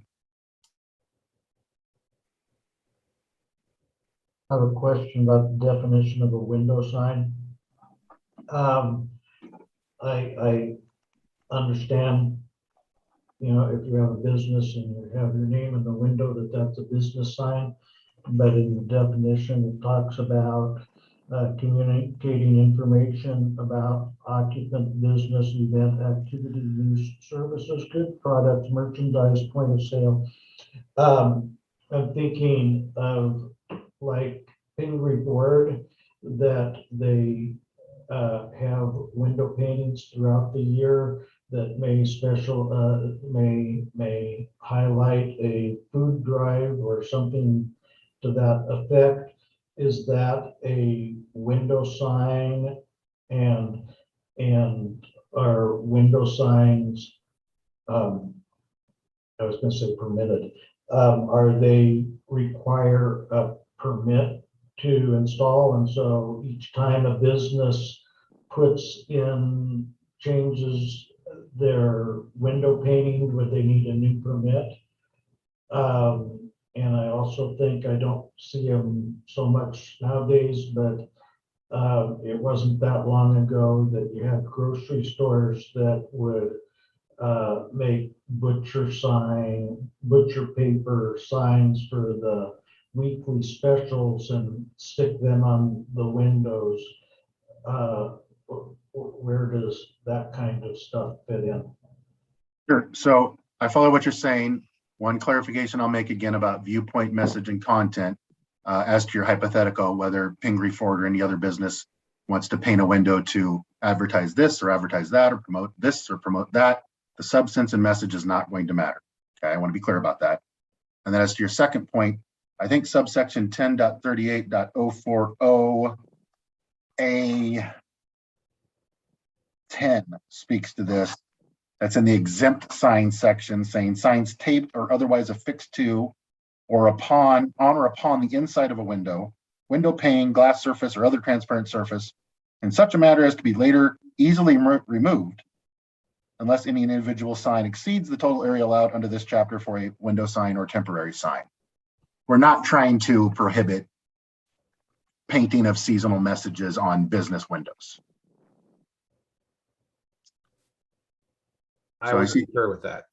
I have a question about the definition of a window sign. I understand, if you have a business and you have your name in the window, that's a business sign. But in the definition, it talks about communicating information about occupant, business, event, activity, use, services, good products, merchandise, point of sale. I'm thinking of like Pingree Board, that they have window paintings throughout the year that may highlight a food drive or something to that effect. Is that a window sign, and are window signs, I was going to say permitted, are they require a permit to install? And so each time a business changes their window painting, would they need a new permit? And I also think I don't see them so much nowadays, but it wasn't that long ago that you had grocery stores that would make butcher paper signs for the weekly specials and stick them on the windows. Where does that kind of stuff fit in? Sure. So I follow what you're saying. One clarification I'll make again about viewpoint, message, and content. As to your hypothetical, whether Pingree Ford or any other business wants to paint a window to advertise this or advertise that or promote this or promote that, the substance and message is not going to matter. Okay, I want to be clear about that. And then as to your second point, I think subsection 10.38.040A10 speaks to this. That's in the exempt sign section, saying signs taped or otherwise affixed to or on or upon the inside of a window pane, glass surface, or other transparent surface in such a manner as to be later easily removed, unless any individual sign exceeds the total area allowed under this chapter for a window sign or temporary sign. We're not trying to prohibit painting of seasonal messages on business windows. I would concur with that.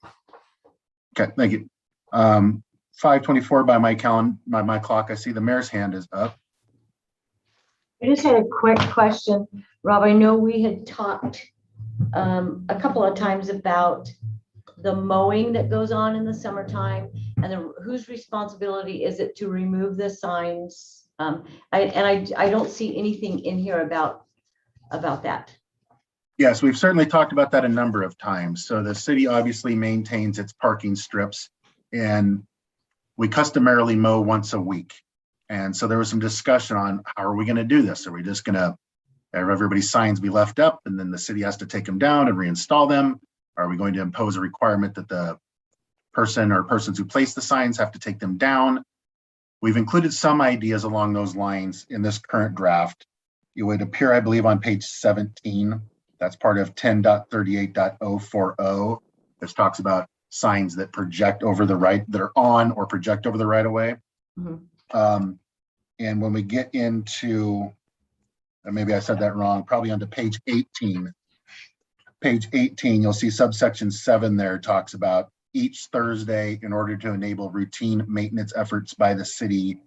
Okay, thank you. 5:24 by my clock. I see the mayor's hand is up. I just had a quick question, Rob. I know we had talked a couple of times about the mowing that goes on in the summertime, and whose responsibility is it to remove the signs I don't see anything in here about that. Yes, we've certainly talked about that a number of times. So the city obviously maintains its parking strips, and we customarily mow once a week. And so there was some discussion on how are we going to do this? Are we just going to have everybody's signs be left up and then the city has to take them down and reinstall them? Are we going to impose a requirement that the person or persons who place the signs have to take them down? We've included some ideas along those lines in this current draft. It would appear, I believe, on page 17. That's part of 10.38.040. This talks about signs that project over the right, that are on or project over the right of way. Mhm. And when we get into, maybe I said that wrong, probably onto page 18. Page 18, you'll see subsection 7 there talks about each Thursday in order to enable routine maintenance efforts by the city.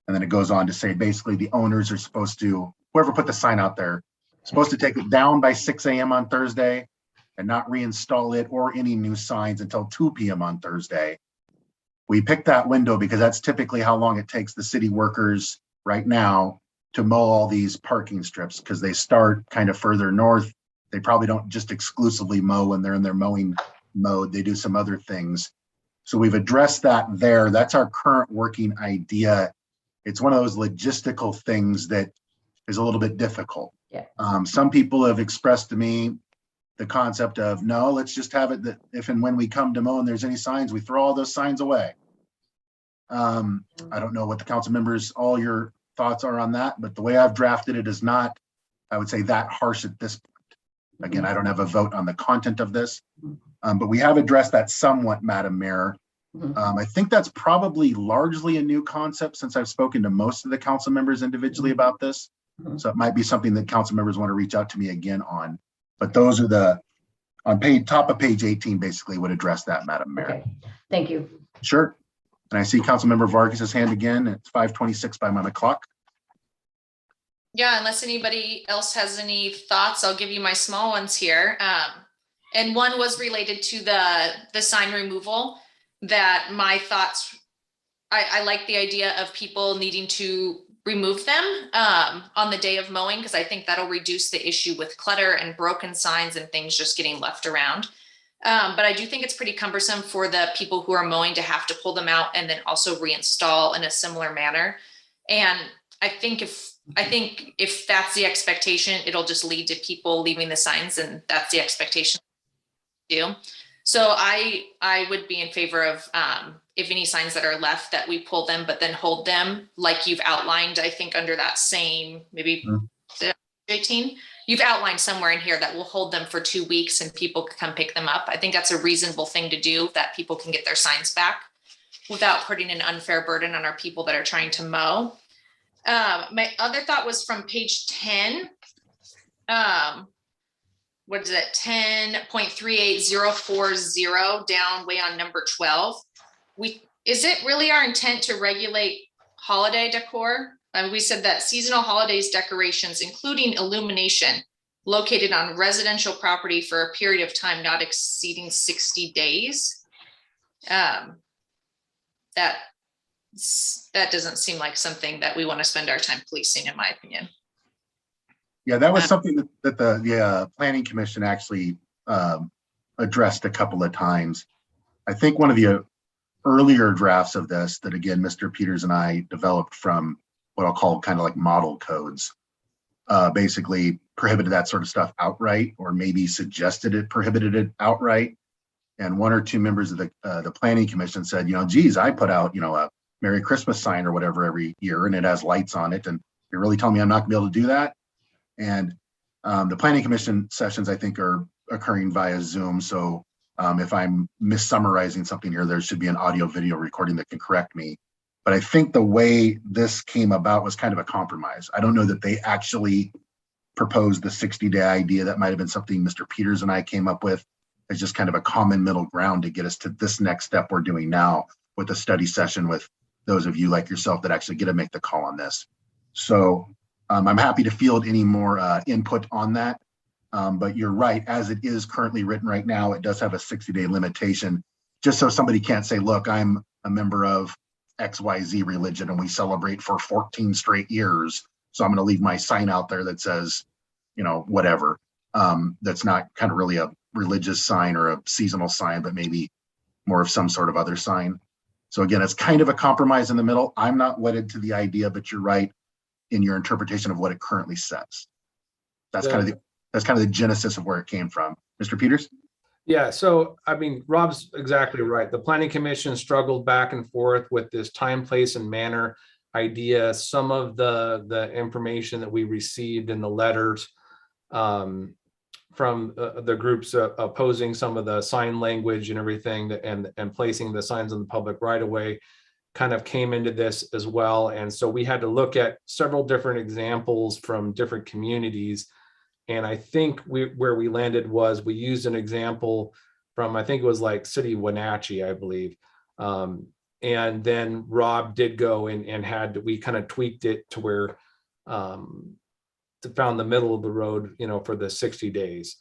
And then it goes on to say basically the owners are supposed to, whoever put the sign out there, supposed to take it down by 6 a.m. on Thursday and not reinstall it or any new signs until 2 p.m. on Thursday. We picked that window because that's typically how long it takes the city workers right now to mow all these parking strips, because they start kind of further north. They probably don't just exclusively mow when they're in their mowing mode. They do some other things. So we've addressed that there. That's our current working idea. It's one of those logistical things that is a little bit difficult. Yeah. Some people have expressed to me the concept of, no, let's just have it that if and when we come to mow and there's any signs, we throw all those signs away. I don't know what the council members, all your thoughts are on that, but the way I've drafted it is not, I would say, that harsh at this point. Again, I don't have a vote on the content of this, but we have addressed that somewhat, Madam Mayor. I think that's probably largely a new concept since I've spoken to most of the council members individually about this. So it might be something that council members want to reach out to me again on. But those are the, on page, top of page 18 basically would address that, Madam Mayor. Okay, thank you. Sure. And I see Councilmember Vargas's hand again. It's 5:26 by my clock. Yeah, unless anybody else has any thoughts, I'll give you my small ones here. And one was related to the sign removal, that my thoughts, I like the idea of people needing to remove them on the day of mowing, because I think that'll reduce the issue with clutter and broken signs and things just getting left around. But I do think it's pretty cumbersome for the people who are mowing to have to pull them out and then also reinstall in a similar manner. And I think if that's the expectation, it'll just lead to people leaving the signs, and that's the expectation. So I would be in favor of if any signs that are left, that we pull them, but then hold them like you've outlined. I think under that same, maybe 18, you've outlined somewhere in here that we'll hold them for 2 weeks and people can come pick them up. I think that's a reasonable thing to do, that people can get their signs back without putting an unfair burden on our people that are trying to mow. My other thought was from page 10. What is it? 10.38040 down way on number 12. Is it really our intent to regulate holiday decor? We said that seasonal holidays decorations, including illumination, located on residential property for a period of time not exceeding 60 days. That doesn't seem like something that we want to spend our time policing, in my opinion. Yeah, that was something that the Planning Commission actually addressed a couple of times. I think one of the earlier drafts of this that, again, Mr. Peters and I developed from what I'll call kind of like model codes, basically prohibited that sort of stuff outright, or maybe suggested it prohibited it outright. And one or two members of the Planning Commission said, geez, I put out, a Merry Christmas sign or whatever every year, and it has lights on it, and you're really telling me I'm not gonna be able to do that? And the Planning Commission sessions, I think, are occurring via Zoom. So if I'm missummarizing something here, there should be an audio video recording that can correct me. But I think the way this came about was kind of a compromise. I don't know that they actually proposed the 60-day idea. That might have been something Mr. Peters and I came up with as just kind of a common middle ground to get us to this next step we're doing now with a study session with those of you like yourself that actually get to make the call on this. So I'm happy to field any more input on that. But you're right, as it is currently written right now, it does have a 60-day limitation, just so somebody can't say, look, I'm a member of XYZ religion and we celebrate for 14 straight years. So I'm going to leave my sign out there that says, whatever. That's not kind of really a religious sign or a seasonal sign, but maybe more of some sort of other sign. So again, it's kind of a compromise in the middle. I'm not wedded to the idea, but you're right in your interpretation of what it currently says. That's kind of the genesis of where it came from. Mr. Peters? Yeah, so I mean, Rob's exactly right. The Planning Commission struggled back and forth with this time, place, and manner idea. Some of the information that we received in the letters from the groups opposing some of the sign language and everything and placing the signs on the public right of way kind of came into this as well. And so we had to look at several different examples from different communities. And I think where we landed was we used an example from, I think it was like City of Wenatchee, I believe. And then Rob did go and we kind of tweaked it to where found the middle of the road, for the 60 days.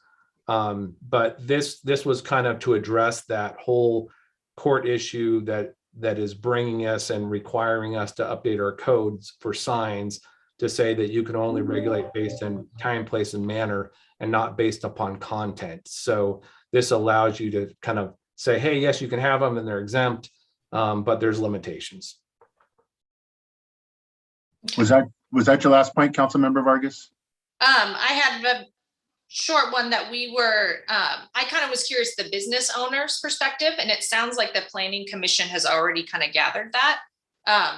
But this was kind of to address that whole court issue that is bringing us and requiring us to update our codes for signs to say that you can only regulate based on time, place, and manner and not based upon content. So this allows you to kind of say, hey, yes, you can have them and they're exempt, but there's limitations. Was that your last point, Councilmember Vargas? I had a short one that I kind of was curious the business owner's perspective, and it sounds like the Planning Commission has already kind of gathered that.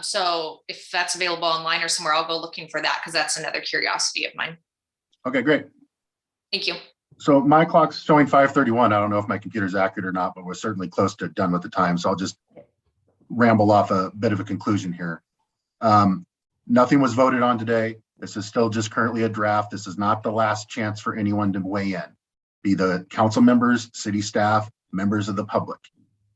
So if that's available online or somewhere, I'll go looking for that because that's another curiosity of mine. Okay, great. Thank you. So my clock's showing 5:31. I don't know if my computer's accurate or not, but we're certainly close to done with the time. So I'll just ramble off a bit of a conclusion here. Nothing was voted on today. This is still just currently a draft. This is not the last chance for anyone to weigh in, be the council members, city staff, members of the public.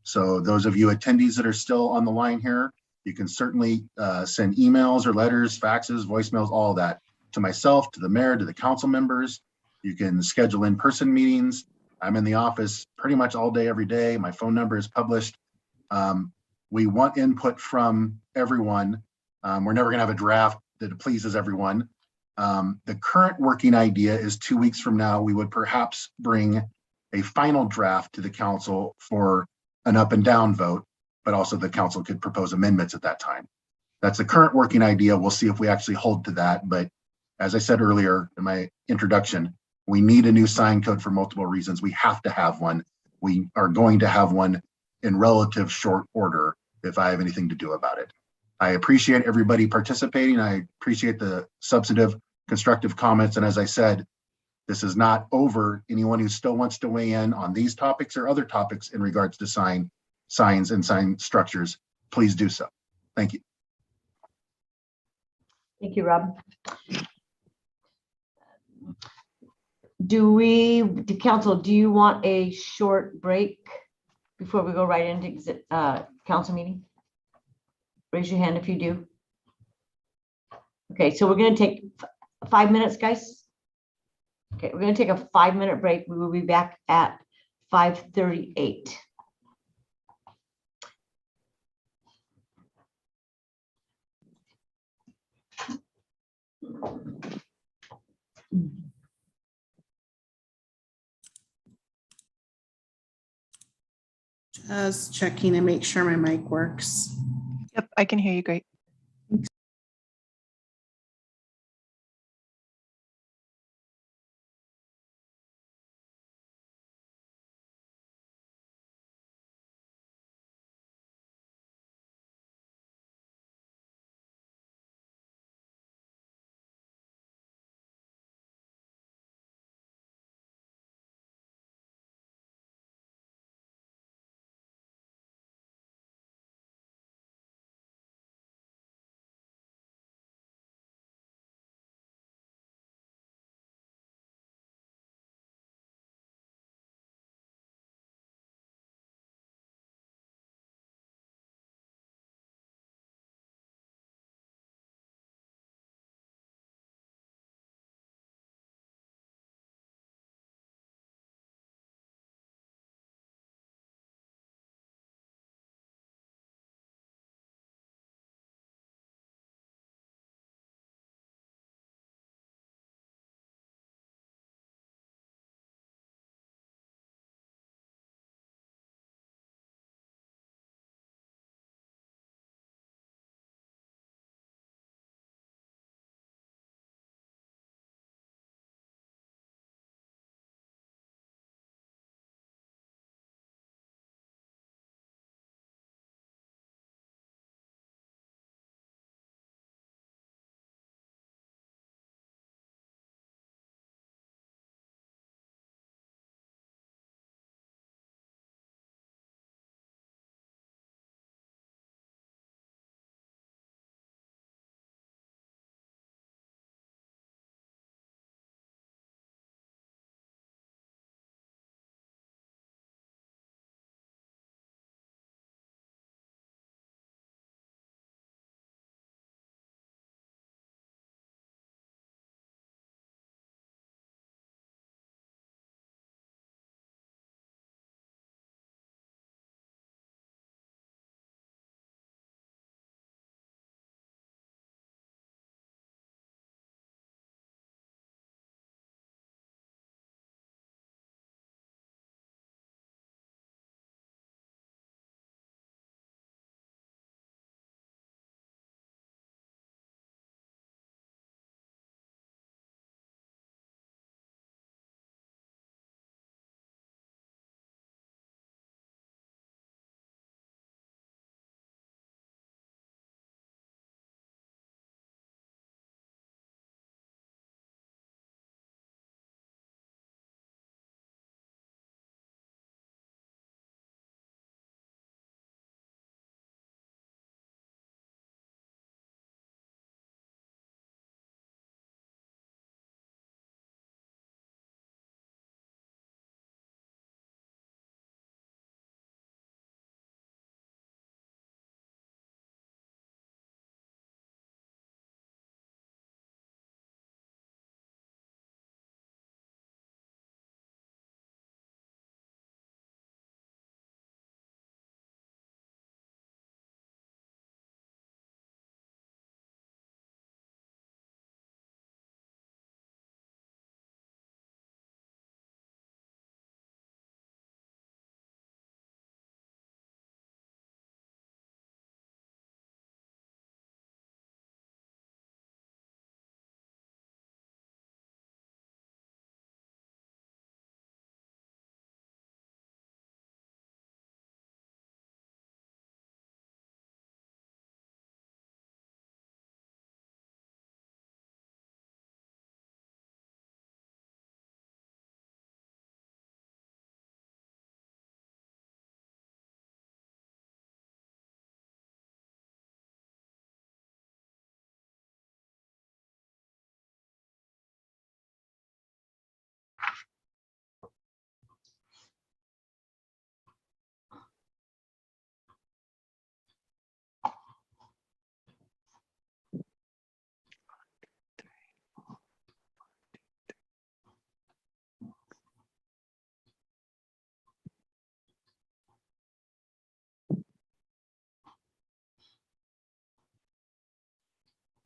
So those of you attendees that are still on the line here, you can certainly send emails or letters, faxes, voicemails, all of that to myself, to the mayor, to the council members. You can schedule in-person meetings. I'm in the office pretty much all day, every day. My phone number is published. We want input from everyone. We're never gonna have a draft that pleases everyone. The current working idea is 2 weeks from now, we would perhaps bring a final draft to the council for an up and down vote, but also the council could propose amendments at that time. That's the current working idea. We'll see if we actually hold to that. But as I said earlier in my introduction, we need a new sign code for multiple reasons. We have to have one. We are going to have one in relative short order if I have anything to do about it. I appreciate everybody participating. I appreciate the substantive, constructive comments. And as I said, this is not over. Anyone who still wants to weigh in on these topics or other topics in regards to signs and sign structures, please do so. Thank you. Thank you, Rob. Council, do you want a short break before we go right into council meeting? Raise your hand if you do. Okay, so we're going to take 5 minutes, guys. Okay, we're going to take a 5-minute break. We will be back at 5:38. Just checking to make sure my mic works. Yep, I can hear you great.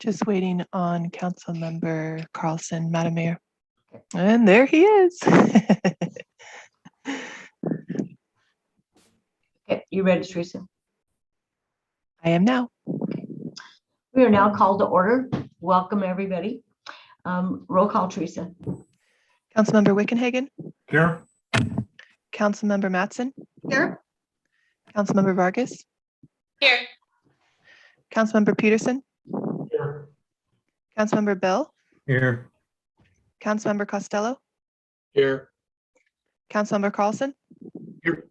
Just waiting on Councilmember Carlson, Madam Mayor. And there he is. Okay, you ready, Teresa? I am now. We are now called to order. Welcome, everybody. Roll call, Teresa. Councilmember Wickenhagen, Here. Councilmember Mattson, Here. Councilmember Vargas, Here. Councilmember Peterson, Here. Councilmember Bell, Here. Councilmember Costello, Here. Councilmember Carlson. Here.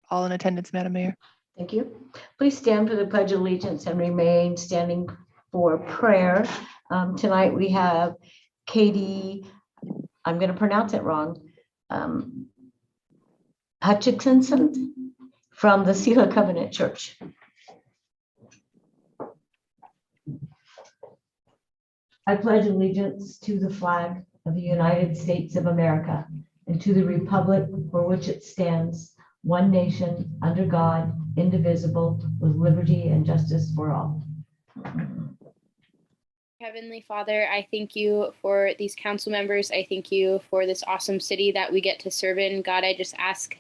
All in attendance, Madam Mayor. Thank you. Please stand for the Pledge of Allegiance and remain standing for prayer. Tonight we have Katie, I'm going to pronounce it wrong, Hutchinson from the Selah Covenant Church. I pledge allegiance to the flag of the United States of America and to the republic for which it stands, one nation, under God, indivisible, with liberty and justice for all. Heavenly Father, I thank you for these council members. I thank you for this awesome city that we get to serve in. God, I just ask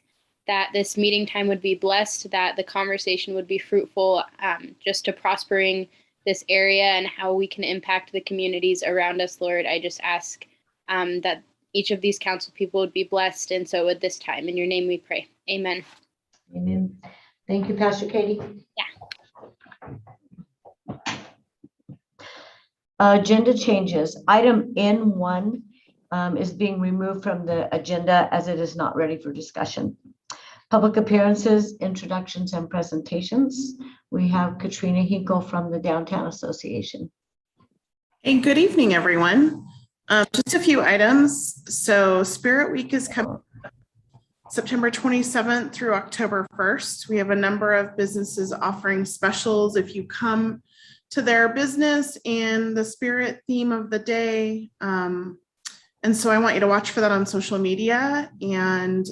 that this meeting time would be blessed, that the conversation would be fruitful, just to prospering this area and how we can impact the communities around us, Lord. I just ask that each of these council people would be blessed, and so would this time. In your name we pray. Amen. Amen. Thank you, Pastor Katie. Yeah. Agenda changes. Item N1 is being removed from the agenda as it is not ready for discussion. Public appearances, introductions, and presentations. We have Katrina Hinkle from the Downtown Association. Hey, good evening, everyone. Just a few items. So Spirit Week is coming September 27th through October 1st. We have a number of businesses offering specials if you come to their business and the spirit theme of the day. And so I want you to watch for that on social media, and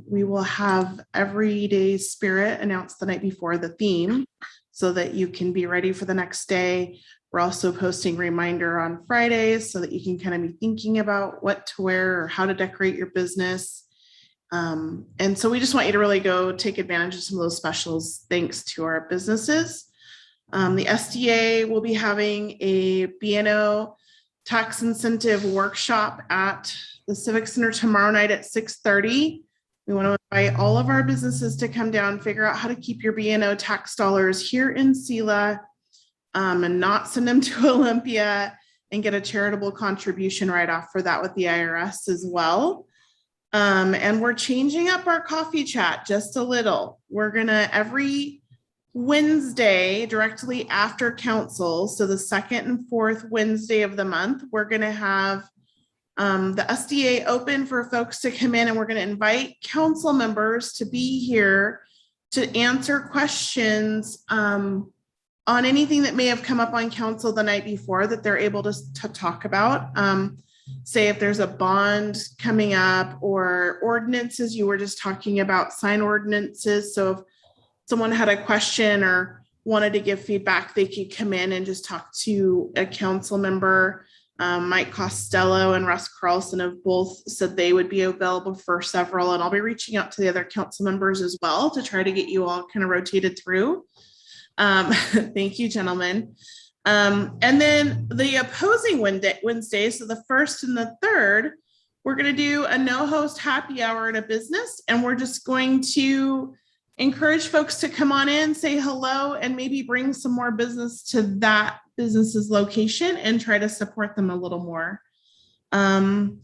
we will have everyday spirit announced the night before the theme so that you can be ready for the next day. We're also posting reminder on Fridays so that you can kind of be thinking about what to wear or how to decorate your business. And so we just want you to really go take advantage of some of those specials thanks to our businesses. The SDA will be having a B&O tax incentive workshop at the Civic Center tomorrow night at 6:30. We want to invite all of our businesses to come down, figure out how to keep your B&O tax dollars here in Selah and not send them to Olympia, and get a charitable contribution right off for that with the IRS as well. And we're changing up our coffee chat just a little. We're gonna every Wednesday directly after council, so the second and fourth Wednesday of the month, we're going to have the SDA open for folks to come in, and we're going to invite council members to be here to answer questions on anything that may have come up on council the night before that they're able to talk about. Say if there's a bond coming up or ordinances, you were just talking about sign ordinances. So if someone had a question or wanted to give feedback, they could come in and just talk to a council member. Mike Costello and Russ Carlson have both said they would be available for several, and I'll be reaching out to the other council members as well to try to get you all kind of rotated through. Thank you, gentlemen. And then the opposing Wednesday, so the 1st and the 3rd, we're going to do a no host happy hour at a business, and we're just going to encourage folks to come on in, say hello, and maybe bring some more business to that business's location and try to support them a little more. And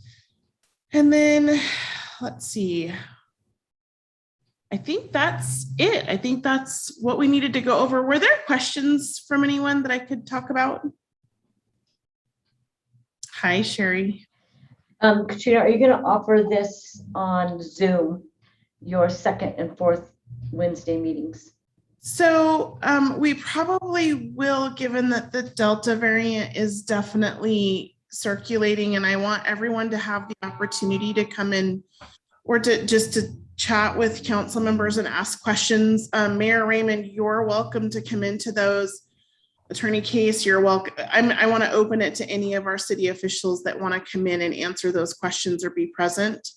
then let's see. I think that's it. I think that's what we needed to go over. Were there questions from anyone that I could talk about? Hi, Sherry. Katrina, are you going to offer this on Zoom, your second and fourth Wednesday meetings? So we probably will, given that the Delta variant is definitely circulating, and I want everyone to have the opportunity to come in or to just to chat with council members and ask questions. Mayor Raymond, you're welcome to come into those. Attorney Case, you're welcome. I want to open it to any of our city officials that want to come in and answer those questions or be present.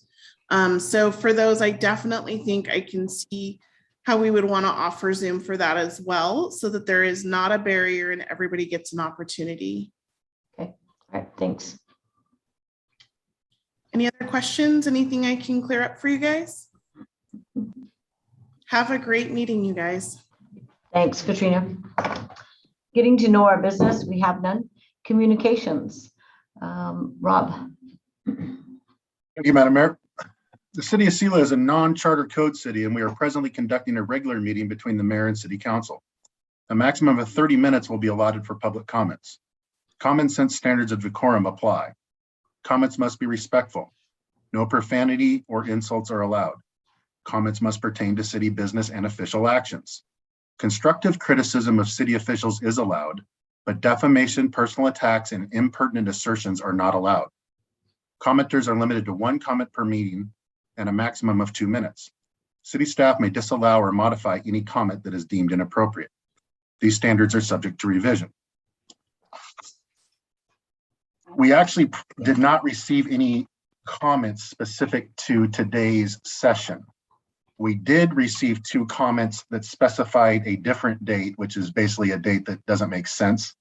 So for those, I definitely think I can see how we would want to offer Zoom for that as well, so that there is not a barrier and everybody gets an opportunity. Okay, all right, thanks. Any other questions? Anything I can clear up for you guys? Have a great meeting, you guys. Thanks, Katrina. Getting to know our business, we have none. Communications, Rob. Thank you, Madam Mayor. The city of Selah is a non-charter code city, and we are presently conducting a regular meeting between the mayor and city council. A maximum of 30 minutes will be allotted for public comments. Common sense standards of decorum apply. Comments must be respectful. No profanity or insults are allowed. Comments must pertain to city business and official actions. Constructive criticism of city officials is allowed, but defamation, personal attacks, and impertinent assertions are not allowed. Commenters are limited to 1 comment per meeting and a maximum of 2 minutes. City staff may disallow or modify any comment that is deemed inappropriate. These standards are subject to revision. We actually did not receive any comments specific to today's session. We did receive 2 comments that specified a different date, which is basically a date that doesn't make sense.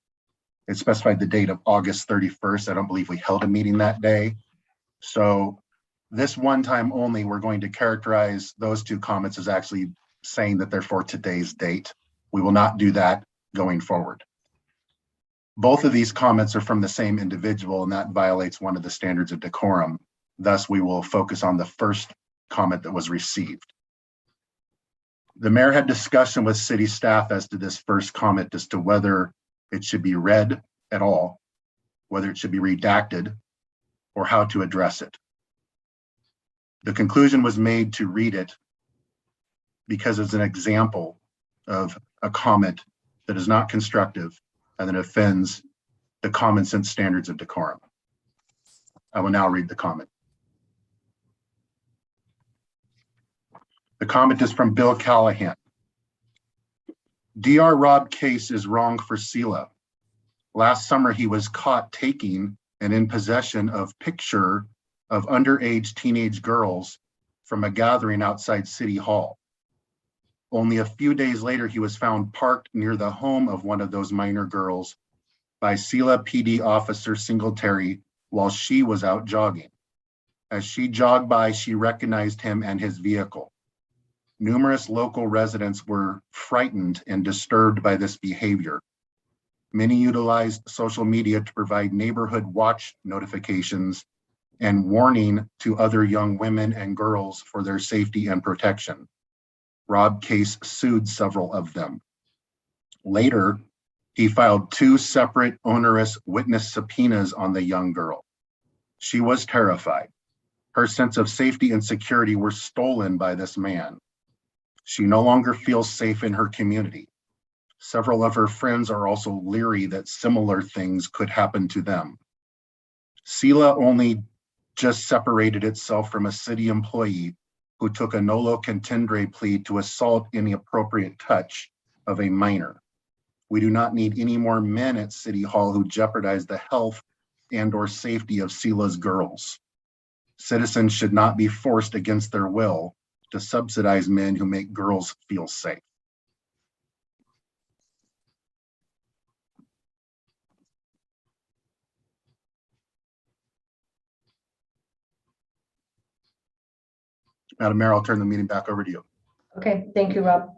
It specified the date of August 31st. I don't believe we held a meeting that day. So this one time only, we're going to characterize those 2 comments as actually saying that they're for today's date. We will not do that going forward. Both of these comments are from the same individual, and that violates one of the standards of decorum. Thus, we will focus on the first comment that was received. The mayor had discussion with city staff as to this first comment as to whether it should be read at all, whether it should be redacted, or how to address it. The conclusion was made to read it because it's an example of a comment that is not constructive and that offends the common sense standards of decorum. I will now read the comment. The comment is from Bill Callahan. Dr. Rob Case is wrong for Selah. Last summer, he was caught taking and in possession of picture of underage teenage girls from a gathering outside City Hall. Only a few days later, he was found parked near the home of one of those minor girls by Selah PD officer Singletary while she was out jogging. As she jogged by, she recognized him and his vehicle. Numerous local residents were frightened and disturbed by this behavior. Many utilized social media to provide neighborhood watch notifications and warning to other young women and girls for their safety and protection. Rob Case sued several of them. Later, he filed 2 separate onerous witness subpoenas on the young girl. She was terrified. Her sense of safety and security were stolen by this man. She no longer feels safe in her community. Several of her friends are also leery that similar things could happen to them. Selah only just separated itself from a city employee who took a nolo contendere plea to assault inappropriate touch of a minor. We do not need any more men at City Hall who jeopardize the health and/or safety of Selah's girls. Citizens should not be forced against their will to subsidize men who make girls feel safe. Madam Mayor, I'll turn the meeting back over to you. Okay, thank you, Rob.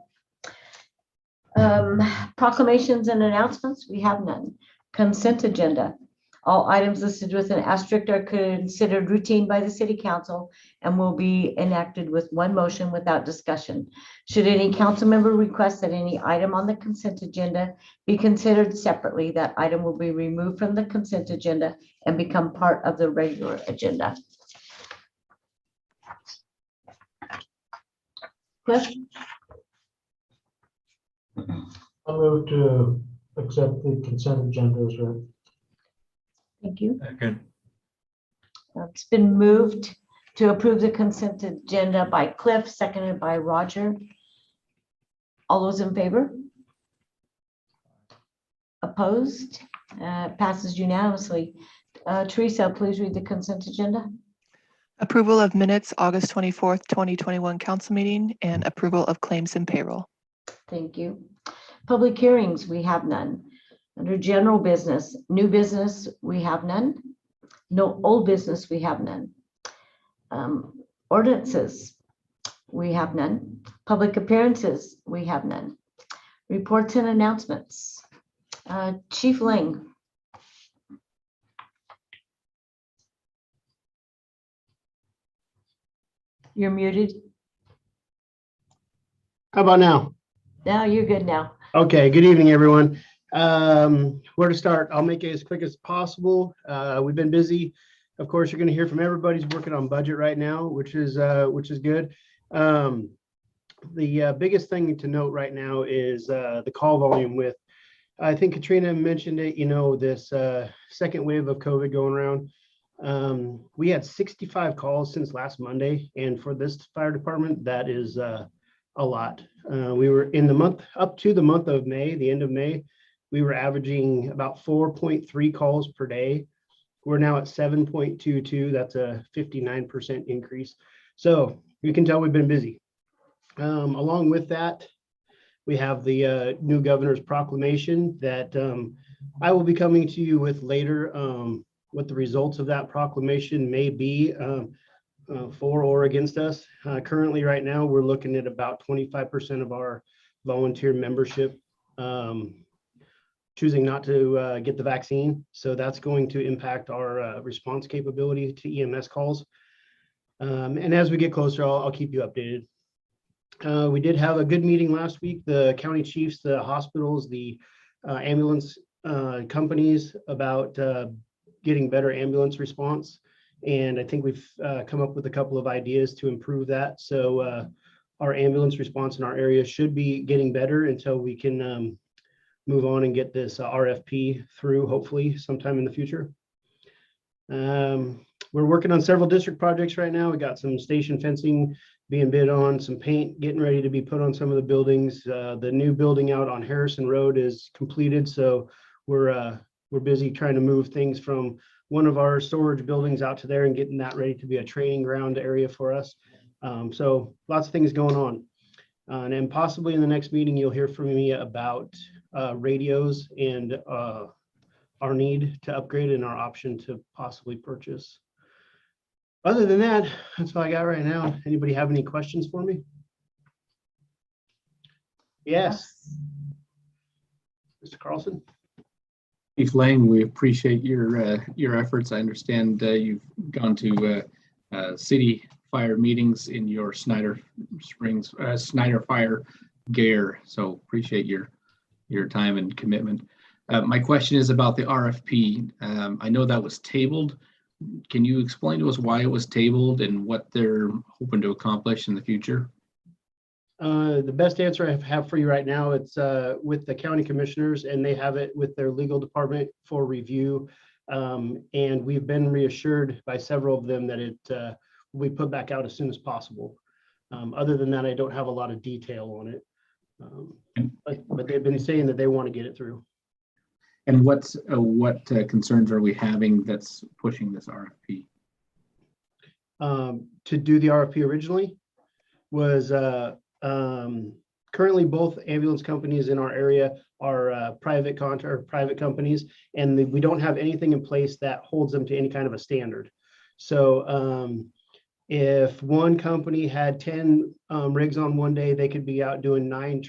Proclamations and announcements, we have none. Consent agenda. All items listed with an asterisk are considered routine by the city council and will be enacted with one motion without discussion. Should any council member request that any item on the consent agenda be considered separately, that item will be removed from the consent agenda and become part of the regular agenda. Cliff? I move to accept the consent agenda as read. Thank you. Second. It's been moved to approve the consent agenda by Cliff, seconded by Roger. All those in favor? Opposed? Passes unanimously. Teresa, please read the consent agenda. Approval of minutes, August 24th, 2021 council meeting, and approval of claims and payroll. Thank you. Public hearings, we have none. Under general business, new business, we have none. No old business, we have none. Ordinances, we have none. Public appearances, we have none. Reports and announcements. Chief Ling. You're muted. How about now? Now you're good now. Okay, good evening, everyone. Where to start? I'll make it as quick as possible. We've been busy. Of course, you're going to hear from everybody's working on budget right now, which is good. The biggest thing to note right now is the call volume with, I think Katrina mentioned it, this second wave of COVID going around. We had 65 calls since last Monday, and for this fire department, that is a lot. We were in the month, up to the month of May, the end of May, we were averaging about 4.3 calls per day. We're now at 7.22. That's a 59% increase. So you can tell we've been busy. Along with that, we have the new governor's proclamation that I will be coming to you with later, what the results of that proclamation may be for or against us. Currently, right now, we're looking at about 25% of our volunteer membership choosing not to get the vaccine. So that's going to impact our response capability to EMS calls. And as we get closer, I'll keep you updated. We did have a good meeting last week, the county chiefs, the hospitals, the ambulance companies, about getting better ambulance response. And I think we've come up with a couple of ideas to improve that. So our ambulance response in our area should be getting better until we can move on and get this RFP through, hopefully sometime in the future. We're working on several district projects right now. We got some station fencing being bid on, some paint getting ready to be put on some of the buildings. The new building out on Harrison Road is completed, so we're busy trying to move things from one of our storage buildings out to there and getting that ready to be a training ground area for us. So lots of things going on. And then possibly in the next meeting, you'll hear from me about radios and our need to upgrade and our option to possibly purchase. Other than that, that's all I got right now. Anybody have any questions for me? Yes. Mr. Carlson? Chief Lane, we appreciate your efforts. I understand you've gone to city fire meetings in your Snyder Fire gear, so appreciate your time and commitment. My question is about the RFP. I know that was tabled. Can you explain to us why it was tabled and what they're hoping to accomplish in the future? The best answer I have for you right now, it's with the county commissioners, and they have it with their legal department for review. And we've been reassured by several of them that it will be put back out as soon as possible. Other than that, I don't have a lot of detail on it. But they've been saying that they want to get it through. And what concerns are we having that's pushing this RFP? To do the RFP originally was currently both ambulance companies in our area are private companies, and we don't have anything in place that holds them to any kind of a standard. So if one company had 10 rigs on one day, they could be out doing 9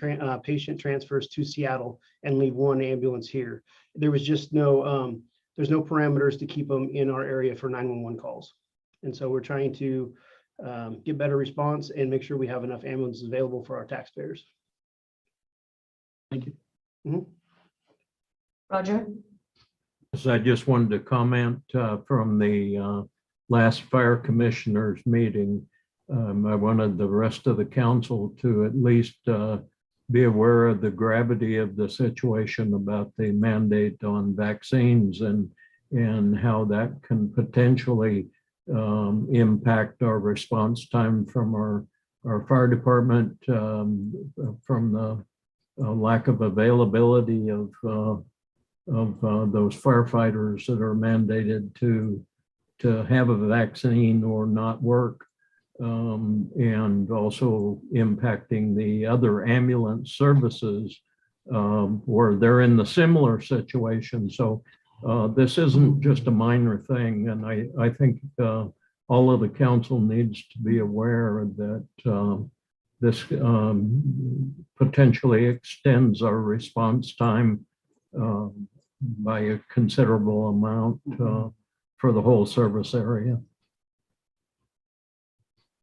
patient transfers to Seattle and leave 1 ambulance here. There was just no, there's no parameters to keep them in our area for 911 calls. And so we're trying to get better response and make sure we have enough ambulances available for our taxpayers. Thank you. Mm-hmm. Roger? So I just wanted to comment from the last fire commissioners meeting. I wanted the rest of the council to at least be aware of the gravity of the situation about the mandate on vaccines and how that can potentially impact our response time from our fire department, from the lack of availability of those firefighters that are mandated to have a vaccine or not work, and also impacting the other ambulance services where they're in the similar situation. So this isn't just a minor thing, and I think all of the council needs to be aware that this potentially extends our response time by a considerable amount for the whole service area.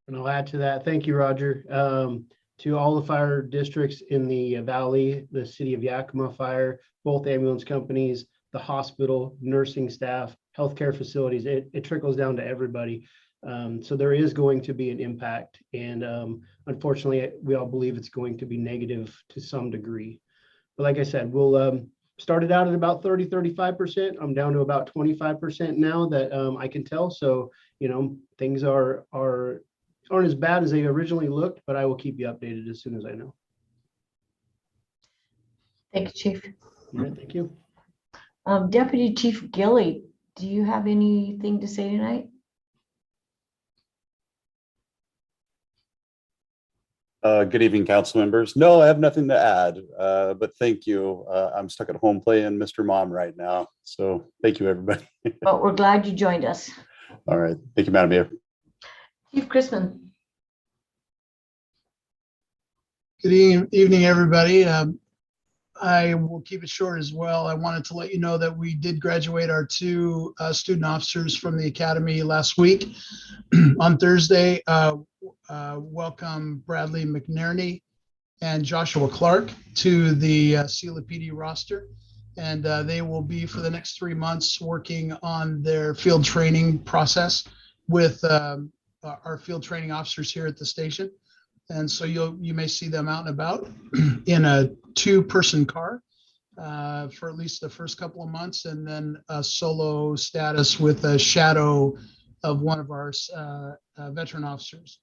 And I'll add to that. Thank you, Roger. To all the fire districts in the valley, the city of Yakima Fire, both ambulance companies, the hospital, nursing staff, healthcare facilities, it trickles down to everybody. So there is going to be an impact. And unfortunately, we all believe it's going to be negative to some degree. But like I said, we'll started out at about 30-35%. I'm down to about 25% now that I can tell. So, you know, things aren't as bad as they originally looked, but I will keep you updated as soon as I know. Thank you, Chief. All right, thank you. Deputy Chief Gilly, do you have anything to say tonight? Good evening, council members. No, I have nothing to add, but thank you. I'm stuck at home playing Mr. Mom right now. So thank you, everybody. But we're glad you joined us. All right. Thank you, Madam Mayor. Chief Chrisman. Good evening, everybody. I will keep it short as well. I wanted to let you know that we did graduate our 2 student officers from the academy last week. On Thursday, welcome Bradley McNerney and Joshua Clark to the Selah PD roster. And they will be for the next 3 months working on their field training process with our field training officers here at the station. And so you may see them out and about in a 2-person car for at least the first couple of months, and then a solo status with a shadow of one of our veteran officers.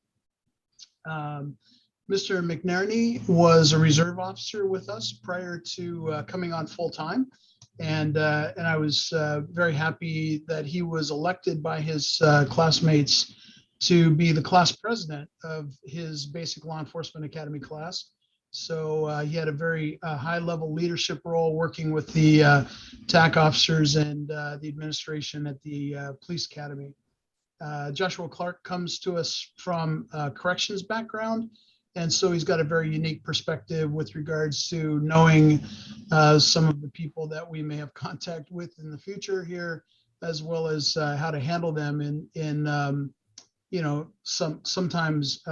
Mr. McNerney was a reserve officer with us prior to coming on full time. And I was very happy that he was elected by his classmates to be the class president of his basic law enforcement academy class. So he had a very high level leadership role working with the TAC officers and the administration at the police academy. Joshua Clark comes to us from a corrections background. And so he's got a very unique perspective with regards to knowing some of the people that we may have contact with in the future here, as well as how to handle them in you know, sometimes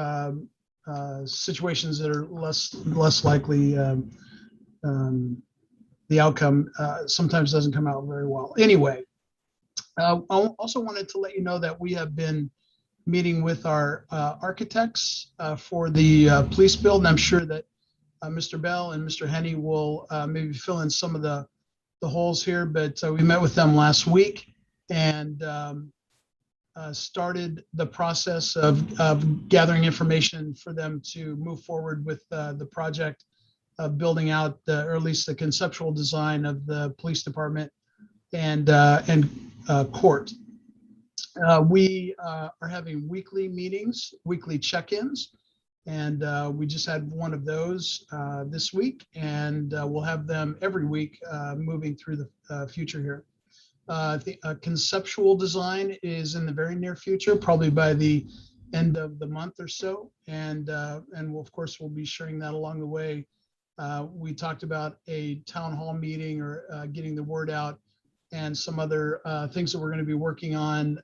situations that are less likely. The outcome sometimes doesn't come out very well. Anyway, I also wanted to let you know that we have been meeting with our architects for the police build, and I'm sure that Mr. Bell and Mr. Henney will maybe fill in some of the holes here, but we met with them last week and started the process of gathering information for them to move forward with the project of building out or at least the conceptual design of the police department and court. We are having weekly meetings, weekly check-ins, and we just had one of those this week, and we'll have them every week moving through the future here. The conceptual design is in the very near future, probably by the end of the month or so, and we'll, of course, we'll be sharing that along the way. We talked about a town hall meeting or getting the word out, and some other things that we're going to be working on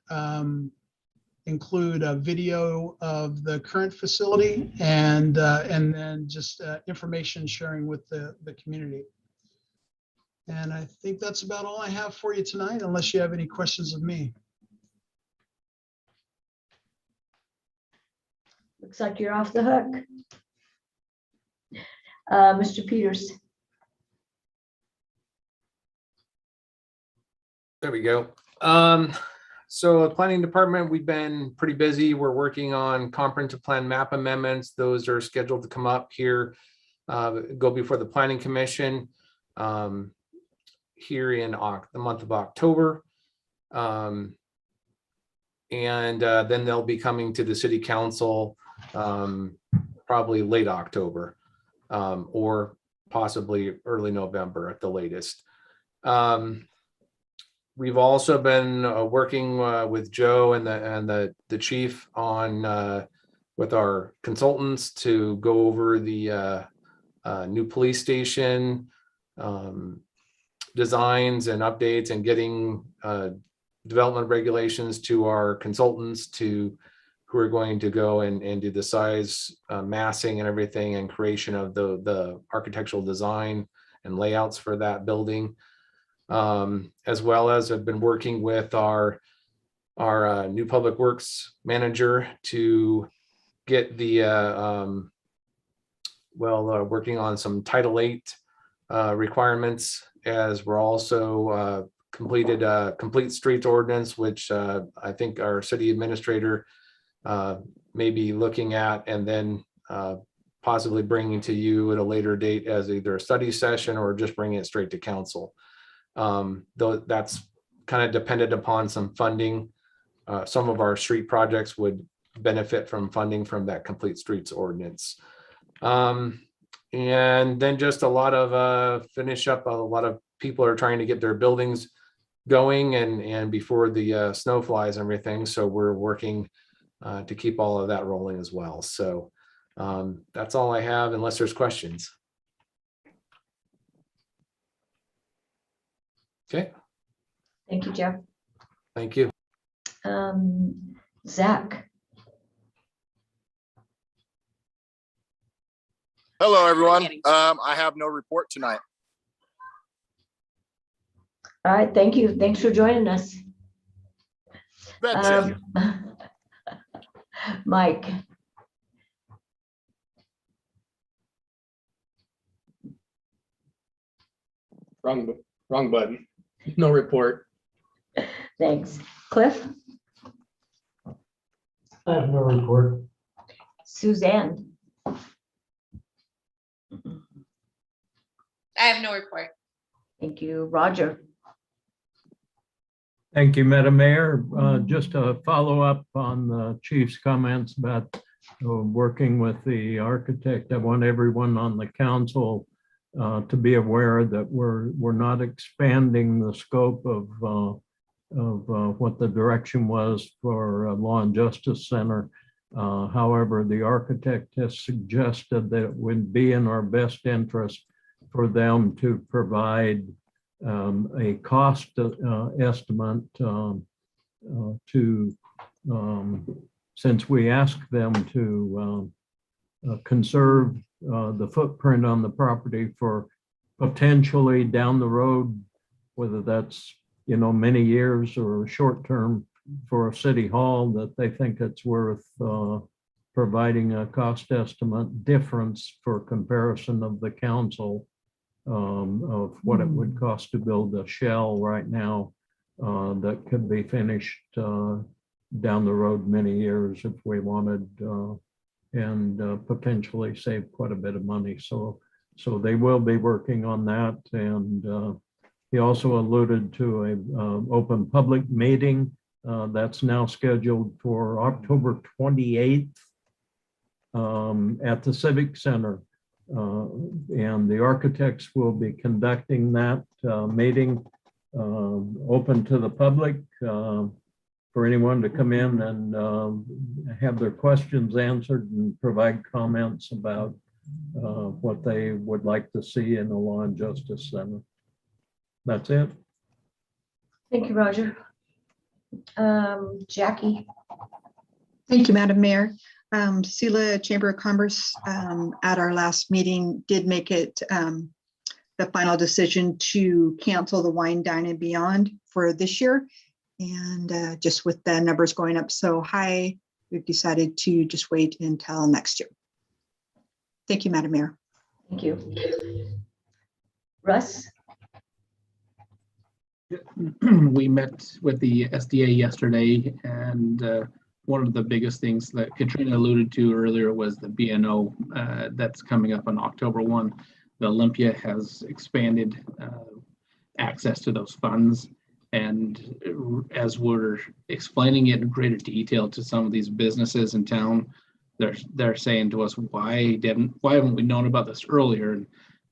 include a video of the current facility and then just information sharing with the community. And I think that's about all I have for you tonight, unless you have any questions of me. Looks like you're off the hook. Mr. Peters. There we go. So the planning department, we've been pretty busy. We're working on comprehensive plan map amendments. Those are scheduled to come up here, go before the planning commission. here in the month of October. And then they'll be coming to the city council probably late October or possibly early November at the latest. We've also been working with Joe and the chief on with our consultants to go over the new police station designs and updates, and getting development regulations to our consultants who are going to go and do the size massing and everything, and creation of the architectural design and layouts for that building. As well as I've been working with our new public works manager to get the working on some Title VIII requirements, as we're also completed complete streets ordinance, which I think our city administrator may be looking at, and then possibly bringing to you at a later date as either a study session or just bringing it straight to council. Though that's kind of dependent upon some funding. Some of our street projects would benefit from funding from that complete streets ordinance. And then just a lot of finish up. A lot of people are trying to get their buildings going and before the snow flies and everything. So we're working to keep all of that rolling as well. So that's all I have, unless there's questions. Okay. Thank you, Jeff. Thank you. Zach. Hello, everyone. I have no report tonight. All right, thank you. Thanks for joining us. Betcha. Mike. Wrong button. No report. Thanks. Cliff. I have no report. Suzanne. I have no report. Thank you. Roger. Thank you, Madam Mayor. Just to follow up on the chief's comments about working with the architect, I want everyone on the council to be aware that we're not expanding the scope of what the direction was for Law and Justice Center. However, the architect has suggested that it would be in our best interest for them to provide a cost estimate since we asked them to conserve the footprint on the property for potentially down the road, whether that's many years or short term for a city hall, that they think it's worth providing a cost estimate difference for comparison of the council of what it would cost to build a shell right now that could be finished down the road many years if we wanted, and potentially save quite a bit of money. So they will be working on that. And he also alluded to a open public meeting that's now scheduled for October 28th at the Civic Center. And the architects will be conducting that meeting open to the public for anyone to come in and have their questions answered and provide comments about what they would like to see in the Law and Justice Center. That's it. Thank you, Roger. Jackie. Thank you, Madam Mayor. Selah Chamber of Commerce at our last meeting did make it the final decision to cancel the Wine, Dine and Beyond for this year. And just with the numbers going up so high, we've decided to just wait until next year. Thank you, Madam Mayor. Thank you. Russ. We met with the SDA yesterday, and one of the biggest things that Katrina alluded to earlier was the BNO that's coming up on October 1. The Olympia has expanded access to those funds. And as we're explaining it in greater detail to some of these businesses in town, they're saying to us, why haven't we known about this earlier? And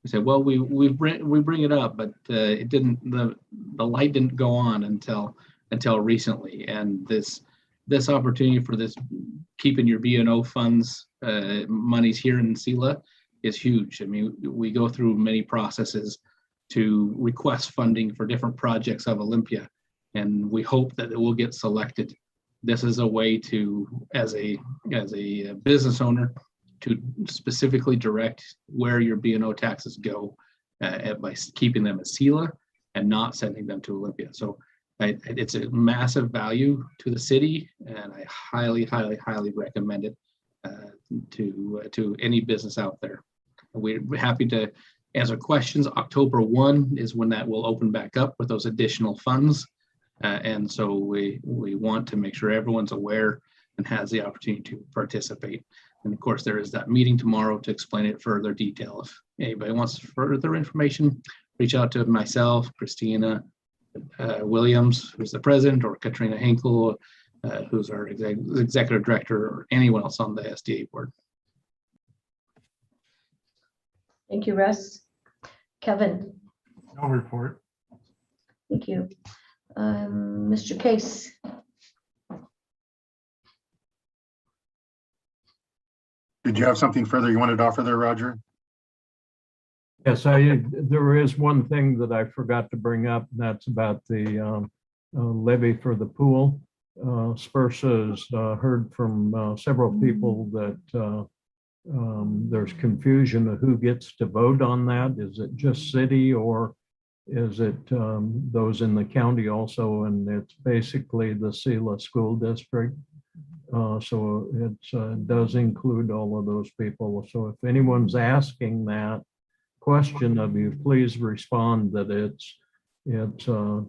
we say, well, we bring it up, but it didn't, the light didn't go on until recently. And this opportunity for this keeping your B&O funds monies here in Selah is huge. I mean, we go through many processes to request funding for different projects of Olympia, and we hope that it will get selected. This is a way to, as a business owner, to specifically direct where your B&O taxes go by keeping them at Selah and not sending them to Olympia. So it's a massive value to the city, and I highly, highly, highly recommend it to any business out there. We're happy to answer questions. October 1 is when that will open back up with those additional funds. And so we want to make sure everyone's aware and has the opportunity to participate. And of course, there is that meeting tomorrow to explain it further detail. If anybody wants further information, reach out to myself, Christina Williams, who's the president, or Katrina Henkel, who's our executive director, or anyone else on the SDA board. Thank you, Russ. Kevin. No report. Thank you. Mr. Case. Did you have something further you wanted to offer there, Roger? Yes, there is one thing that I forgot to bring up, and that's about the levy for the pool. SPRSA has heard from several people that there's confusion of who gets to vote on that. Is it just city, or is it those in the county also? And it's basically the Selah School District. So it does include all of those people. So if anyone's asking that question of you, please respond that it's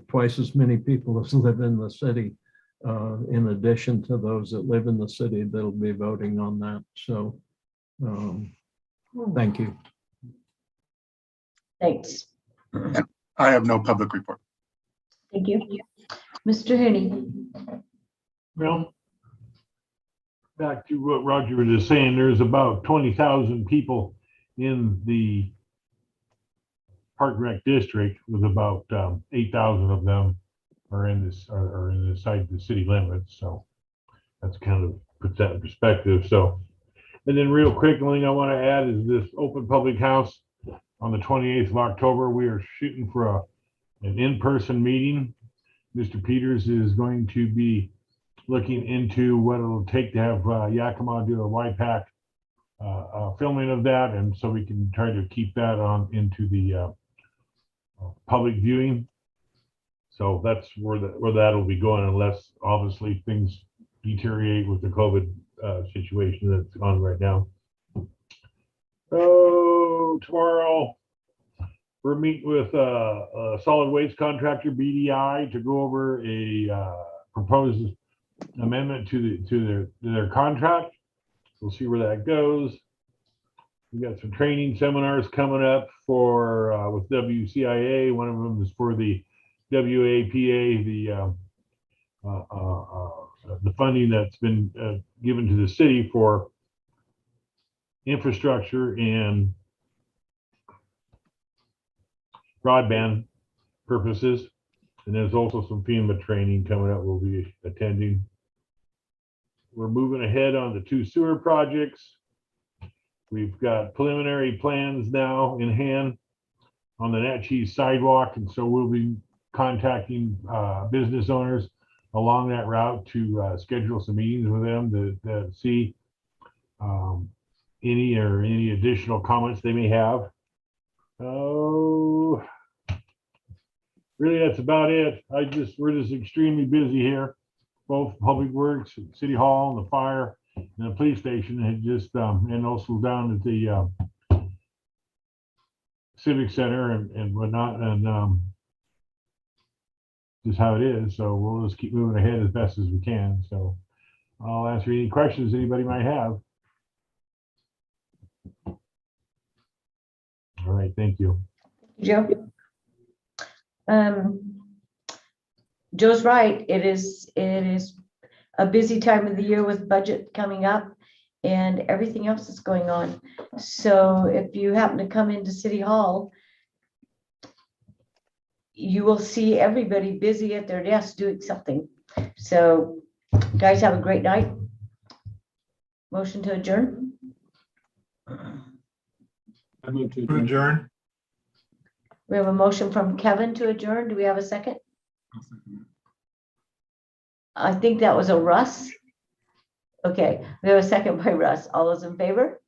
twice as many people as live in the city, in addition to those that live in the city that'll be voting on that. So thank you. Thanks. I have no public report. Thank you. Mr. Haney. Well, back to what Roger was just saying, there's about 20,000 people in the Park and Rec district, with about 8,000 of them are in inside the city limits. So that's kind of puts that in perspective. So, and then real quick, the thing I want to add is this open public house on the 28th of October. We are shooting for an in-person meeting. Mr. Peters is going to be looking into what it'll take to have Yakima do a YPAC filming of that, and so we can try to keep that on into the public viewing. So that's where that'll be going, unless obviously things deteriorate with the COVID situation that's on right now. So tomorrow we're meeting with a solid waste contractor, BDI, to go over a proposed amendment to their contract. We'll see where that goes. We got some training seminars coming up for with WCIA. One of them is for the WAPA, the funding that's been given to the city for infrastructure and broadband purposes. And there's also some FEMA training coming up we'll be attending. We're moving ahead on the 2 sewer projects. We've got preliminary plans now in hand on the Natchez sidewalk, and so we'll be contacting business owners along that route to schedule some meetings with them to see any additional comments they may have. Oh, really, that's about it. We're just extremely busy here. Both Public Works, City Hall, and the fire, and the police station had just, and also down at the Civic Center and whatnot, and just how it is. So we'll just keep moving ahead as best as we can. So I'll answer any questions anybody might have. All right, thank you. Joe. Joe's right. It is a busy time of the year with budget coming up and everything else that's going on. So if you happen to come into City Hall, you will see everybody busy at their desks doing something. So guys, have a great night. Motion to adjourn. I move to Adjourn. We have a motion from Kevin to adjourn. Do we have a second? I think that was a Russ. Okay, we have a second by Russ. All those in favor?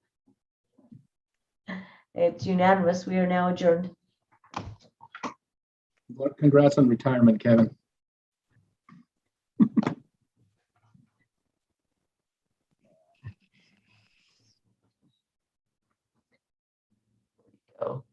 It's unanimous. We are now adjourned. Congrats on retirement, Kevin. Oh.